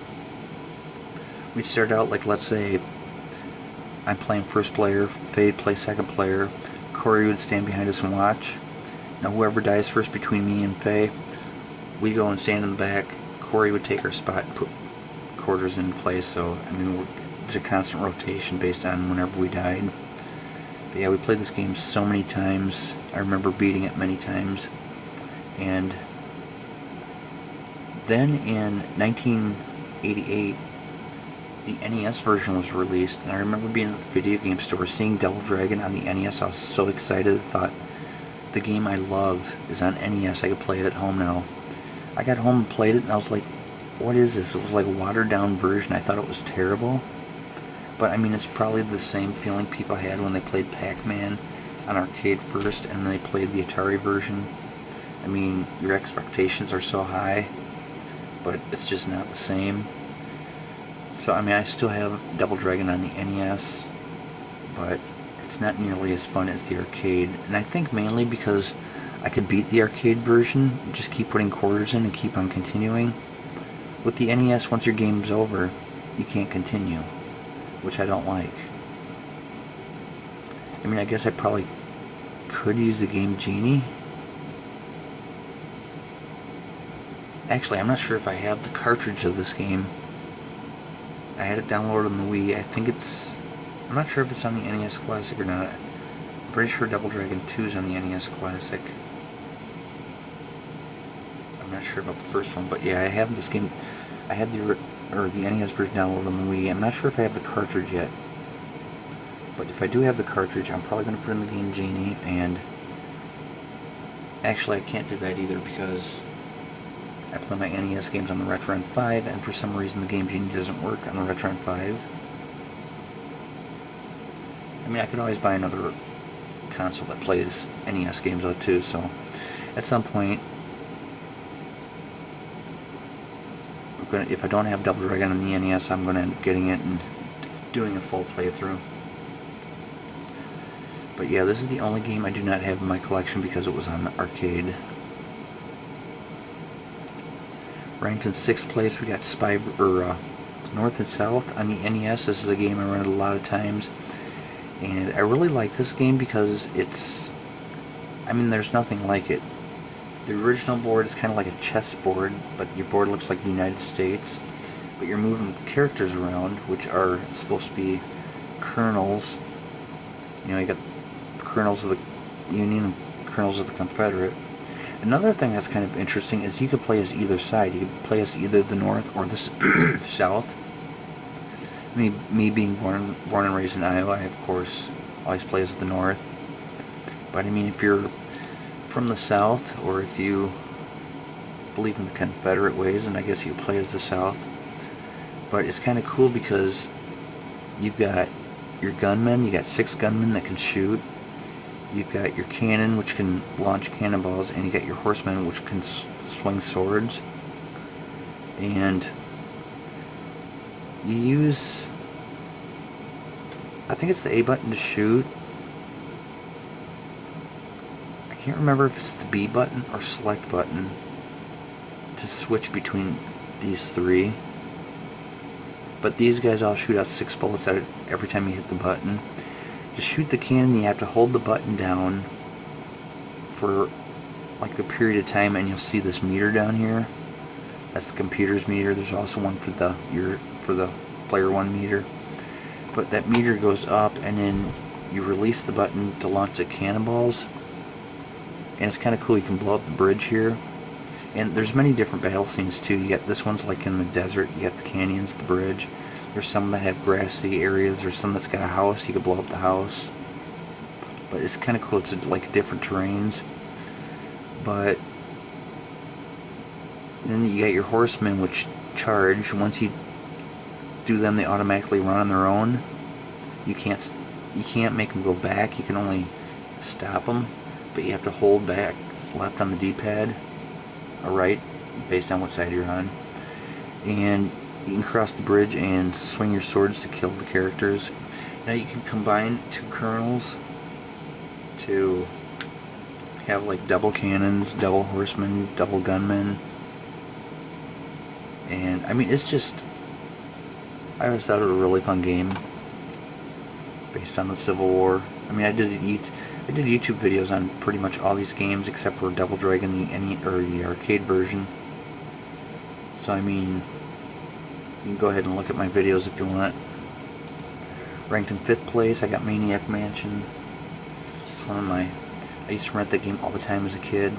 We'd start out like, let's say, I'm playing first player, Faye'd play second player, Corey would stand behind us and watch. Now whoever dies first between me and Faye, we go and stand in the back. Corey would take our spot and put quarters in place. So, I mean, it's a constant rotation based on whenever we died. But yeah, we played this game so many times. I remember beating it many times. And then in 1988, the NES version was released, and I remember being at the video game store, seeing Double Dragon on the NES. I was so excited. I thought, the game I love is on NES. I could play it at home now. I got home and played it, and I was like, what is this? It was like a watered down version. I thought it was terrible. But I mean, it's probably the same feeling people had when they played Pac-Man on arcade first, and then they played the Atari version. I mean, your expectations are so high, but it's just not the same. So, I mean, I still have Double Dragon on the NES, but it's not nearly as fun as the arcade. And I think mainly because I could beat the arcade version, just keep putting quarters in and keep on continuing. With the NES, once your game's over, you can't continue, which I don't like. I mean, I guess I probably could use the Game Genie. Actually, I'm not sure if I have the cartridge of this game. I had it downloaded on the Wii. I think it's... I'm not sure if it's on the NES Classic or not. I'm pretty sure Double Dragon 2 is on the NES Classic. I'm not sure about the first one, but yeah, I have this game. I have the NES version downloaded on the Wii. I'm not sure if I have the cartridge yet. But if I do have the cartridge, I'm probably going to put in the Game Genie, and... Actually, I can't do that either because I play my NES games on the Retron 5, and for some reason the Game Genie doesn't work on the Retron 5. I mean, I could always buy another console that plays NES games out too, so at some point, if I don't have Double Dragon on the NES, I'm going to end up getting it and doing a full playthrough. But yeah, this is the only game I do not have in my collection because it was on arcade. Ranked in 6th place, we got North and South on the NES. This is a game I run a lot of times, and I really like this game because it's, I mean, there's nothing like it. The original board is kind of like a chess board, but your board looks like the United States, but you're moving characters around, which are supposed to be colonels. You know, you got colonels of the Union and colonels of the Confederate. Another thing that's kind of interesting is you could play as either side. You could play as either the North or the South. Me being born and raised in Iowa, I of course always play as the North. But I mean, if you're from the South, or if you believe in the Confederate ways, and I guess you play as the South. But it's kind of cool because you've got your gunmen. You got 6 gunmen that can shoot. You've got your cannon, which can launch cannonballs, and you got your horsemen, which can swing swords. And you use, I think it's the A button to shoot. I can't remember if it's the B button or select button to switch between these 3. But these guys all shoot out 6 bullets at it every time you hit the button. To shoot the cannon, you have to hold the button down for like a period of time, and you'll see this meter down here. That's the computer's meter. There's also one for the player 1 meter. But that meter goes up, and then you release the button to launch the cannonballs. And it's kind of cool. You can blow up the bridge here. And there's many different battle scenes too. You got this one's like in the desert. You got the canyons, the bridge. There's some that have grassy areas. There's some that's got a house. You could blow up the house. But it's kind of cool. It's like different terrains. But then you got your horsemen, which charge. Once you do them, they automatically run on their own. You can't make them go back. You can only stop them, but you have to hold back left on the D-pad or right, based on what side you're on. And you can cross the bridge and swing your swords to kill the characters. Now you can combine two colonels to have like double cannons, double horsemen, double gunmen. And I mean, it's just, I always thought it was a really fun game based on the Civil War. I mean, I did YouTube videos on pretty much all these games except for Double Dragon, the arcade version. So I mean, you can go ahead and look at my videos if you want. Ranked in 5th place, I got Maniac Mansion. It's one of my, I used to rent that game all the time as a kid.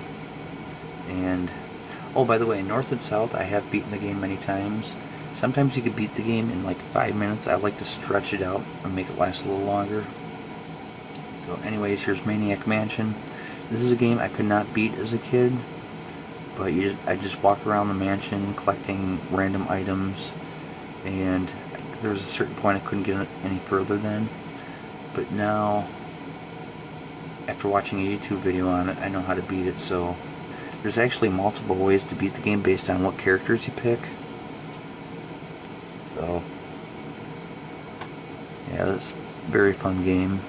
And oh, by the way, North and South, I have beaten the game many times. Sometimes you could beat the game in like 5 minutes. I like to stretch it out and make it last a little longer. So anyways, here's Maniac Mansion. This is a game I could not beat as a kid, but I just walk around the mansion collecting random items, and there was a certain point I couldn't get any further then. But now, after watching a YouTube video on it, I know how to beat it. So there's actually multiple ways to beat the game based on what characters you pick. So yeah, that's a very fun game.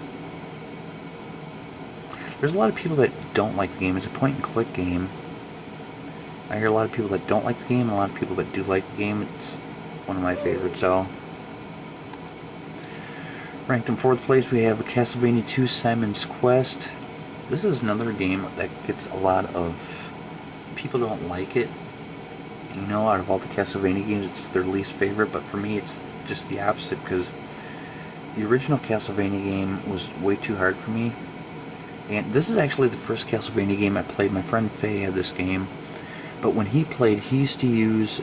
There's a lot of people that don't like the game. It's a point and click game. I hear a lot of people that don't like the game and a lot of people that do like the game. It's one of my favorites. So ranked in 4th place, we have Castlevania II Simon's Quest. This is another game that gets a lot of people don't like it. You know, out of all the Castlevania games, it's their least favorite, but for me it's just the opposite, because the original Castlevania game was way too hard for me. And this is actually the first Castlevania game I played. My friend Faye had this game, but when he played, he used to use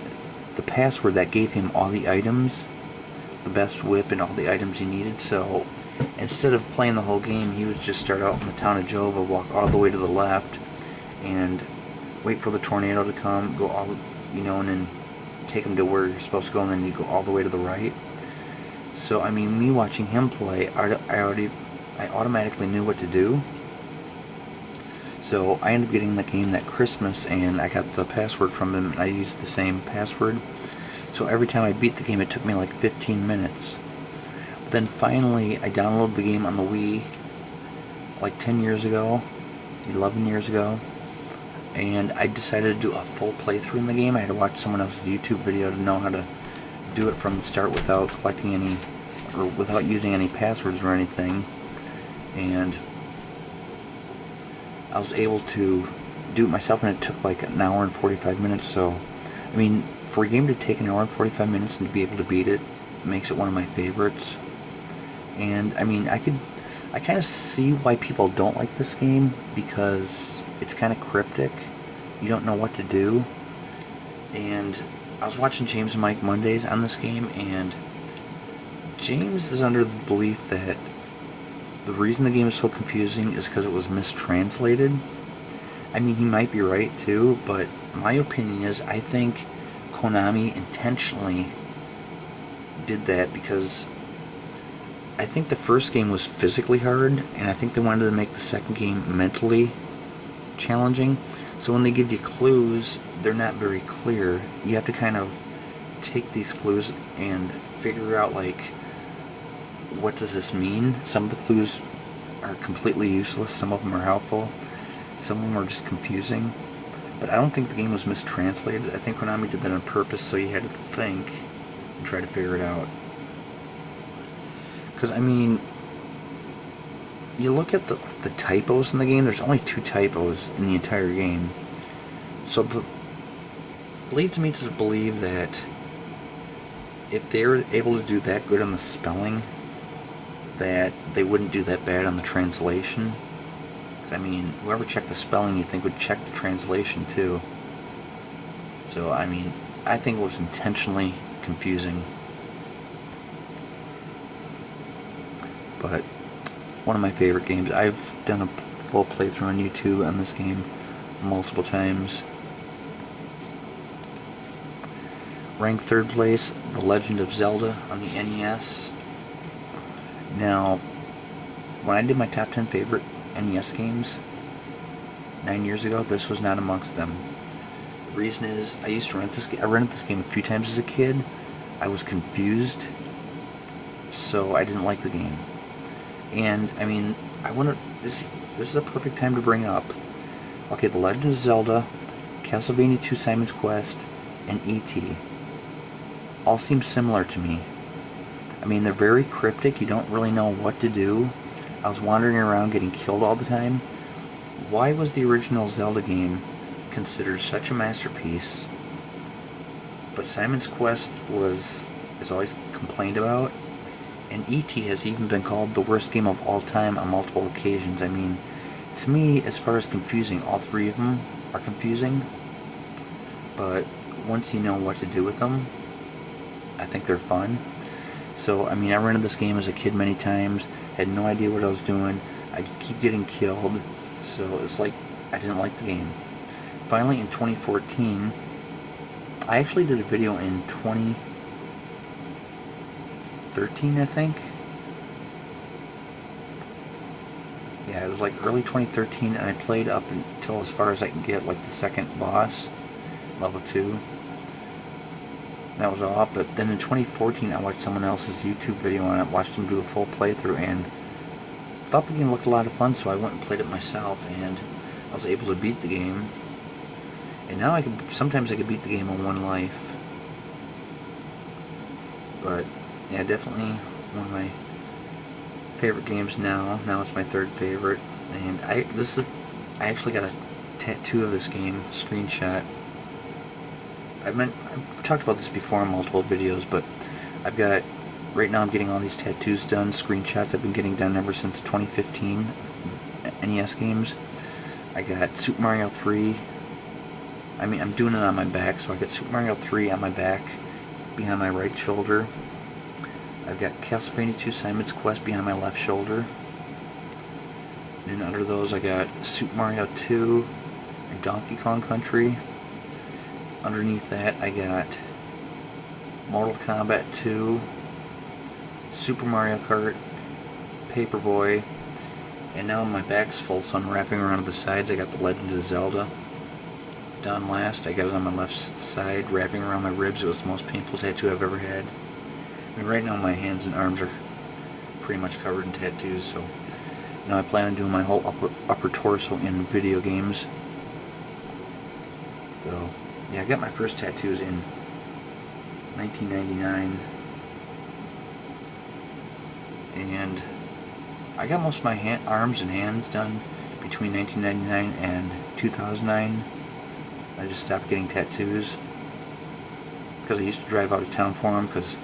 the password that gave him all the items, the best whip and all the items he needed. So instead of playing the whole game, he would just start out in the town of Jova, walk all the way to the left, and wait for the tornado to come, go all, you know, and then take him to where you're supposed to go, and then you go all the way to the right. So I mean, me watching him play, I automatically knew what to do. So I ended up getting the game that Christmas, and I got the password from him, and I used the same password. So every time I beat the game, it took me like 15 minutes. But then finally, I downloaded the game on the Wii like 10 years ago, 11 years ago, and I decided to do a full playthrough in the game. I had to watch someone else's YouTube video to know how to do it from the start without collecting any, or without using any passwords or anything. And I was able to do it myself, and it took like an hour and 45 minutes. So I mean, for a game to take an hour and 45 minutes and to be able to beat it makes it one of my favorites. And I mean, I kind of see why people don't like this game, because it's kind of cryptic. You don't know what to do. And I was watching James and Mike Mondays on this game, and James is under the belief that the reason the game is so confusing is because it was mistranslated. I mean, he might be right too, but my opinion is I think Konami intentionally did that, because I think the first game was physically hard, and I think they wanted to make the second game mentally challenging. So when they give you clues, they're not very clear. You have to kind of take these clues and figure out, like, what does this mean? Some of the clues are completely useless, some of them are helpful, some of them are just confusing. But I don't think the game was mistranslated. I think Konami did that on purpose, so you had to think and try to figure it out. Because, I mean, you look at the typos in the game, there's only 2 typos in the entire game. So it leads me to believe that if they were able to do that good on the spelling, that they wouldn't do that bad on the translation. Because, I mean, whoever checked the spelling, you think would check the translation too. So, I mean, I think it was intentionally confusing. but one of my favorite games. I've done a full playthrough on YouTube on this game multiple times. Ranked third place, The Legend of Zelda on the NES. Now, when I did my top 10 favorite NES games 9 years ago, this was not amongst them. The reason is, I used to rent this game. I rented this game a few times as a kid. I was confused, so I didn't like the game. And I mean, I wonder, this is a perfect time to bring up. Okay, The Legend of Zelda, Castlevania 2: Simon's Quest, and E.T. all seem similar to me. I mean, they're very cryptic. You don't really know what to do. I was wandering around getting killed all the time. Why was the original Zelda game considered such a masterpiece, but Simon's Quest is always complained about, and E.T. has even been called the worst game of all time on multiple occasions? I mean, to me, as far as confusing, all three of them are confusing, but once you know what to do with them, I think they're fun. So, I mean, I rented this game as a kid many times, had no idea what I was doing, I'd keep getting killed, so it's like, I didn't like the game. Finally, in 2014, I actually did a video in 2013, I think. Yeah, it was like early 2013, and I played up until as far as I can get, like the second boss, level 2. That was all, but then in 2014 I watched someone else's YouTube video on it, watched him do a full playthrough, and thought the game looked a lot of fun, so I went and played it myself, and I was able to beat the game. And now sometimes I could beat the game on one life. But yeah, definitely one of my favorite games now. Now it's my third favorite, and I actually got a tattoo of this game, screenshot. I've talked about this before in multiple videos, but right now I'm getting all these tattoos done, screenshots I've been getting done ever since 2015, NES games. I got Super Mario 3, I mean, I'm doing it on my back, so I got Super Mario 3 on my back, behind my right shoulder. I've got Castlevania 2: Simon's Quest behind my left shoulder. And under those I got Super Mario 2 and Donkey Kong Country. Underneath that I got Mortal Kombat 2, Super Mario Kart, Paperboy, and now my back's full, so I'm wrapping around to the sides. I got The Legend of Zelda done last. I got it on my left side, wrapping around my ribs. It was the most painful tattoo I've ever had. I mean, right now my hands and arms are pretty much covered in tattoos, so now I plan on doing my whole upper torso in video games. So yeah, I got my first tattoos in 1999, and I got most of my arms and hands done between 1999 and 2009. I just stopped getting tattoos because I used to drive out of town for them, because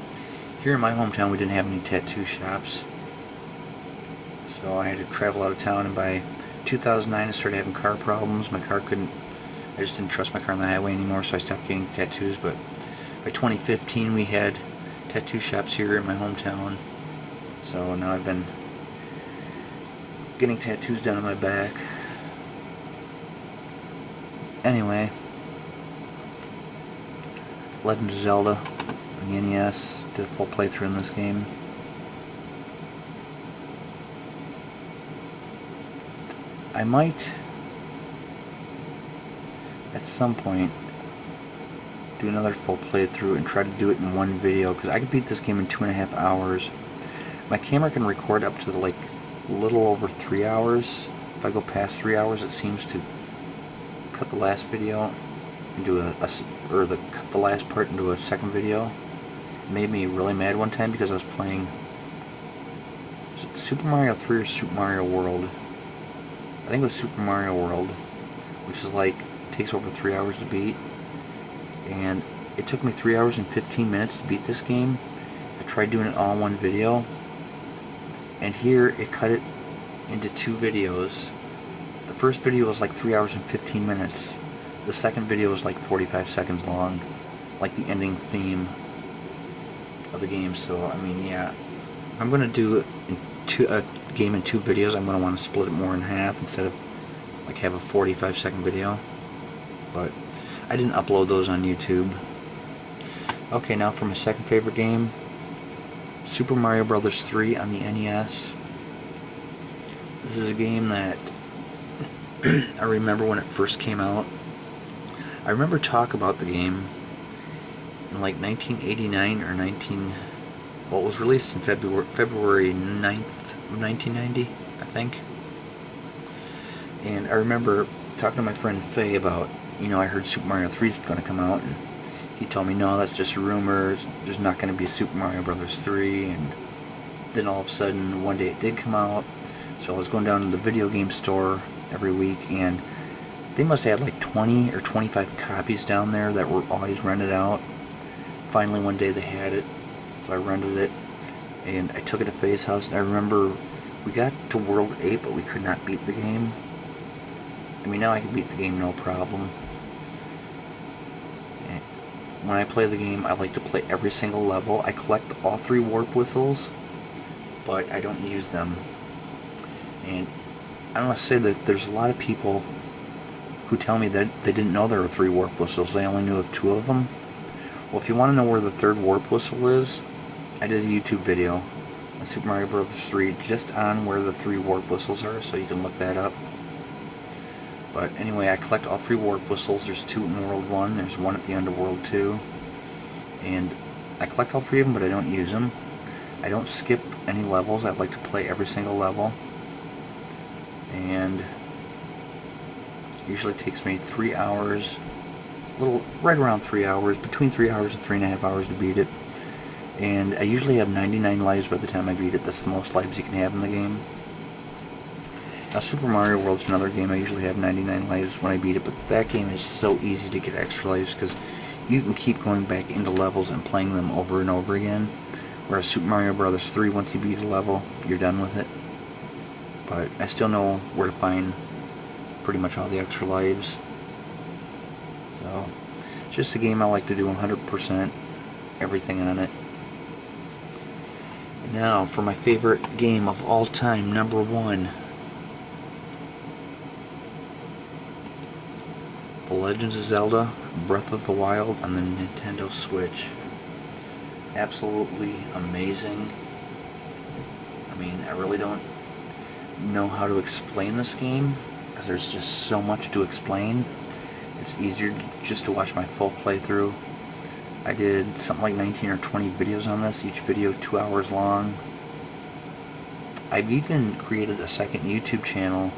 here in my hometown we didn't have any tattoo shops, so I had to travel out of town, and by 2009 I started having car problems. My car couldn't, I just didn't trust my car on the highway anymore, so I stopped getting tattoos. But by 2015 we had tattoo shops here in my hometown, so now I've been getting tattoos done on my back. Anyway, Legend of Zelda on the NES, did a full playthrough in this game. I might, at some point, do another full playthrough and try to do it in one video, because I could beat this game in 2.5 hours. My camera can record up to like a little over 3 hours. If I go past 3 hours, it seems to cut the last video into cut the last part into a second video. It made me really mad one time because I was playing, was it Super Mario 3 or Super Mario World? I think it was Super Mario World, which is like, takes over 3 hours to beat, and it took me 3 hours and 15 minutes to beat this game. I tried doing it all in one video, and here it cut it into 2 videos. The first video was like 3 hours and 15 minutes. The second video was like 45 seconds long, like the ending theme of the game. So I mean, yeah, I'm gonna do a game in 2 videos, I'm going to want to split it more in half instead of like have a 45-second video. But I didn't upload those on YouTube. Okay, now for my second favorite game, Super Mario Bros. 3 on the NES. This is a game that I remember when it first came out. I remember talk about the game in like 1989 or well, it was released in February 9th of 1990, I think. And I remember talking to my friend Faye about, I heard Super Mario 3 is going to come out, and he told me, no, that's just rumors, there's not going to be a Super Mario Bros. 3, and then all of a sudden, one day it did come out, so I was going down to the video game store every week, and they must have had like 20 or 25 copies down there that were always rented out. Finally, one day they had it, so I rented it, and I took it to Faye's house, and I remember we got to World 8, but we could not beat the game. I mean, now I can beat the game no problem. And when I play the game, I like to play every single level. I collect all 3 warp whistles, but I don't use them. And I must say that there's a lot of people who tell me that they didn't know there were 3 warp whistles. They only knew of 2 of them. Well, if you want to know where the 3rd warp whistle is, I did a YouTube video on Super Mario Bros. 3 just on where the 3 warp whistles are, so you can look that up. But anyway, I collect all 3 warp whistles. There's 2 in World 1, there's 1 at the end of World 2. And I collect all 3 of them, but I don't use them. I don't skip any levels. I like to play every single level. And usually takes me 3 hours, right around 3 hours, between 3 hours and 3.5 hours to beat it. And I usually have 99 lives by the time I beat it. That's the most lives you can have in the game. Now, Super Mario World's another game I usually have 99 lives when I beat it, but that game is so easy to get extra lives because you can keep going back into levels and playing them over and over again. Whereas Super Mario Bros. 3, once you beat a level, you're done with it. But I still know where to find pretty much all the extra lives. So, it's just a game I like to do 100%, everything on it. And now, for my favorite game of all time, number 1. The Legends of Zelda Breath of the Wild on the Nintendo Switch. Absolutely amazing. I mean, I really don't know how to explain this game because there's just so much to explain. It's easier just to watch my full playthrough. I did something like 19 or 20 videos on this, each video 2 hours long. I've even created a second YouTube channel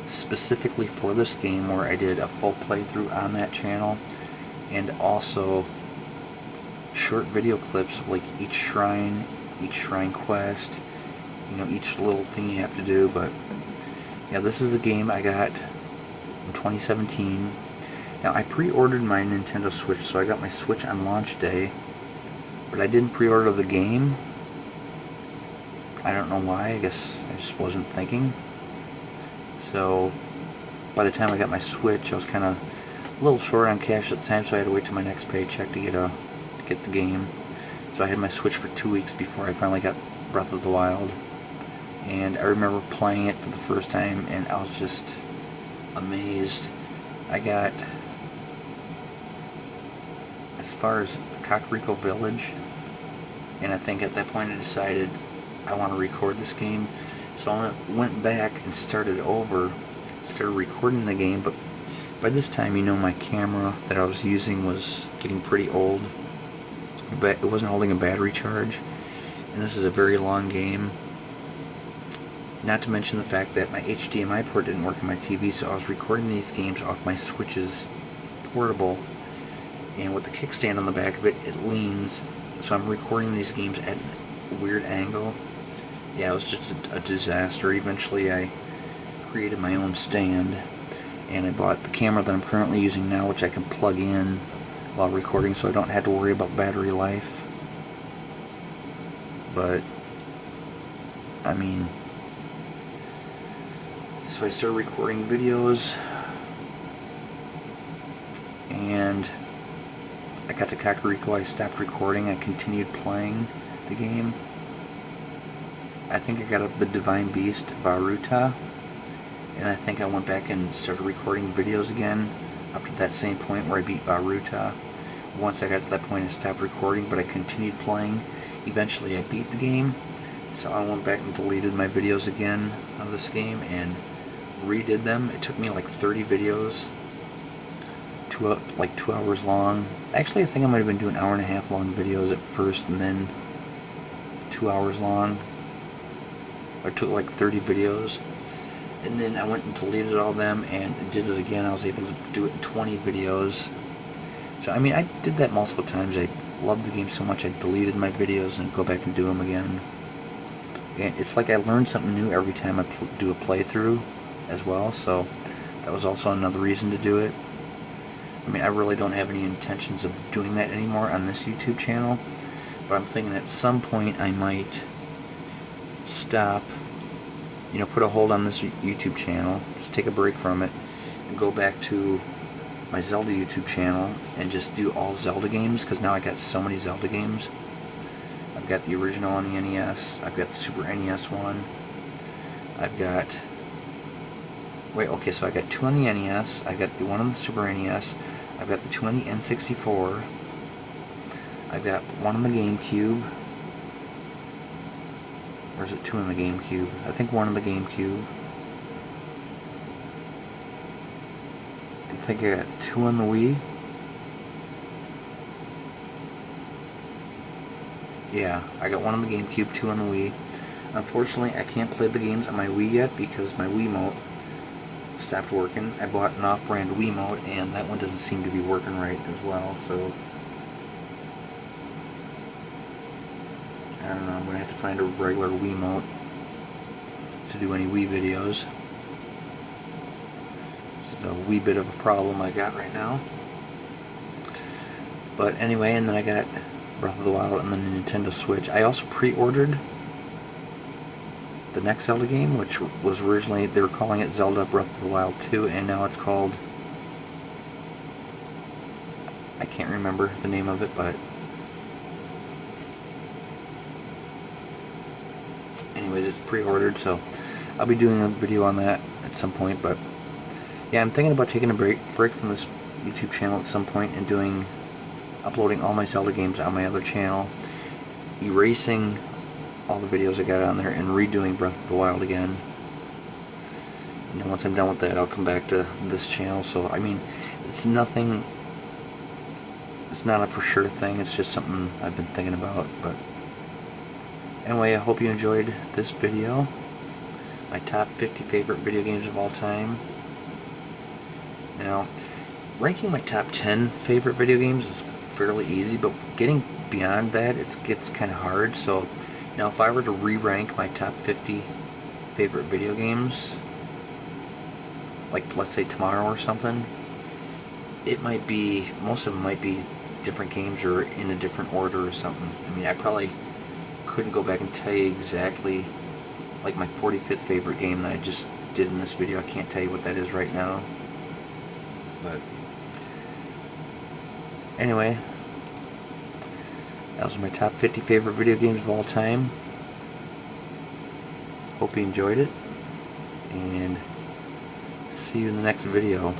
specifically for this game where I did a full playthrough on that channel, and also short video clips of like each shrine quest, each little thing you have to do. But yeah, this is the game I got in 2017. Now, I pre-ordered my Nintendo Switch, so I got my Switch on launch day, but I didn't pre-order the game. I don't know why. I guess I just wasn't thinking. So by the time I got my Switch, I was kind of a little short on cash at the time, so I had to wait till my next paycheck to get the game. So I had my Switch for 2 weeks before I finally got Breath of the Wild. And I remember playing it for the first time, and I was just amazed. I got as far as Kakariko Village, and I think at that point I decided I want to record this game. So I went back and started recording the game, but by this time, my camera that I was using was getting pretty old. It wasn't holding a battery charge, and this is a very long game. Not to mention the fact that my HDMI port didn't work on my TV, so I was recording these games off my Switch's portable, and with the kickstand on the back of it, it leans, so I'm recording these games at a weird angle. Yeah, it was just a disaster. Eventually I created my own stand, and I bought the camera that I'm currently using now, which I can plug in while recording, so I don't have to worry about battery life. But I mean, so I started recording videos, and I got to Kakariko. I stopped recording. I continued playing the game. I think I got up the Divine Beast Varuta, and I think I went back and started recording videos again up to that same point where I beat Varuta. Once I got to that point I stopped recording, but I continued playing. Eventually I beat the game, so I went back and deleted my videos again of this game and redid them. It took me like 30 videos, like 2 hours long. Actually, I think I might have been doing 1.5 hour long videos at first and then 2 hours long. I took like 30 videos, and then I went and deleted all them and did it again. I was able to do it in 20 videos. So I mean, I did that multiple times. I loved the game so much I deleted my videos and go back and do them again. And it's like I learn something new every time I do a playthrough as well, so that was also another reason to do it. I mean, I really don't have any intentions of doing that anymore on this YouTube channel, but I'm thinking at some point I might stop, you know, put a hold on this YouTube channel, just take a break from it, and go back to my Zelda YouTube channel and just do all Zelda games, because now I got so many Zelda games. I've got the original on the NES, I've got the Super NES one, I've got, okay, so I got 2 on the NES, I got the 1 on the Super NES, I've got the 2 on the N64, I've got 1 on the GameCube, or is it 2 on the GameCube? I think 1 on the GameCube. I think I got 2 on the Wii. Yeah, I got 1 on the GameCube, 2 on the Wii. Unfortunately, I can't play the games on my Wii yet because my Wiimote stopped working. I bought an off-brand Wiimote, and that one doesn't seem to be working right as well, so I don't know, I'm going to have to find a regular Wiimote to do any Wii videos. This is a wee bit of a problem I got right now. But anyway, and then I got Breath of the Wild and then the Nintendo Switch. I also pre-ordered the next Zelda game, which was originally, they were calling it Zelda Breath of the Wild 2, and now it's called, I can't remember the name of it, but anyways, it's pre-ordered, so I'll be doing a video on that at some point. But yeah, I'm thinking about taking a break from this YouTube channel at some point and uploading all my Zelda games on my other channel, erasing all the videos I got on there, and redoing Breath of the Wild again. And then once I'm done with that, I'll come back to this channel. So I mean, it's nothing, it's not a for sure thing, it's just something I've been thinking about. But anyway, I hope you enjoyed this video, my top 50 favorite video games of all time. Now, ranking my top 10 favorite video games is fairly easy, but getting beyond that, it gets kind of hard. So now if I were to re-rank my top 50 favorite video games, like let's say tomorrow or something, it might be, most of them might be different games or in a different order or something. I mean, I probably couldn't go back and tell you exactly, like my 45th favorite game that I just did in this video, I can't tell you what that is right now. But anyway, that was my top 50 favorite video games of all time. Hope you enjoyed it, and see you in the next video.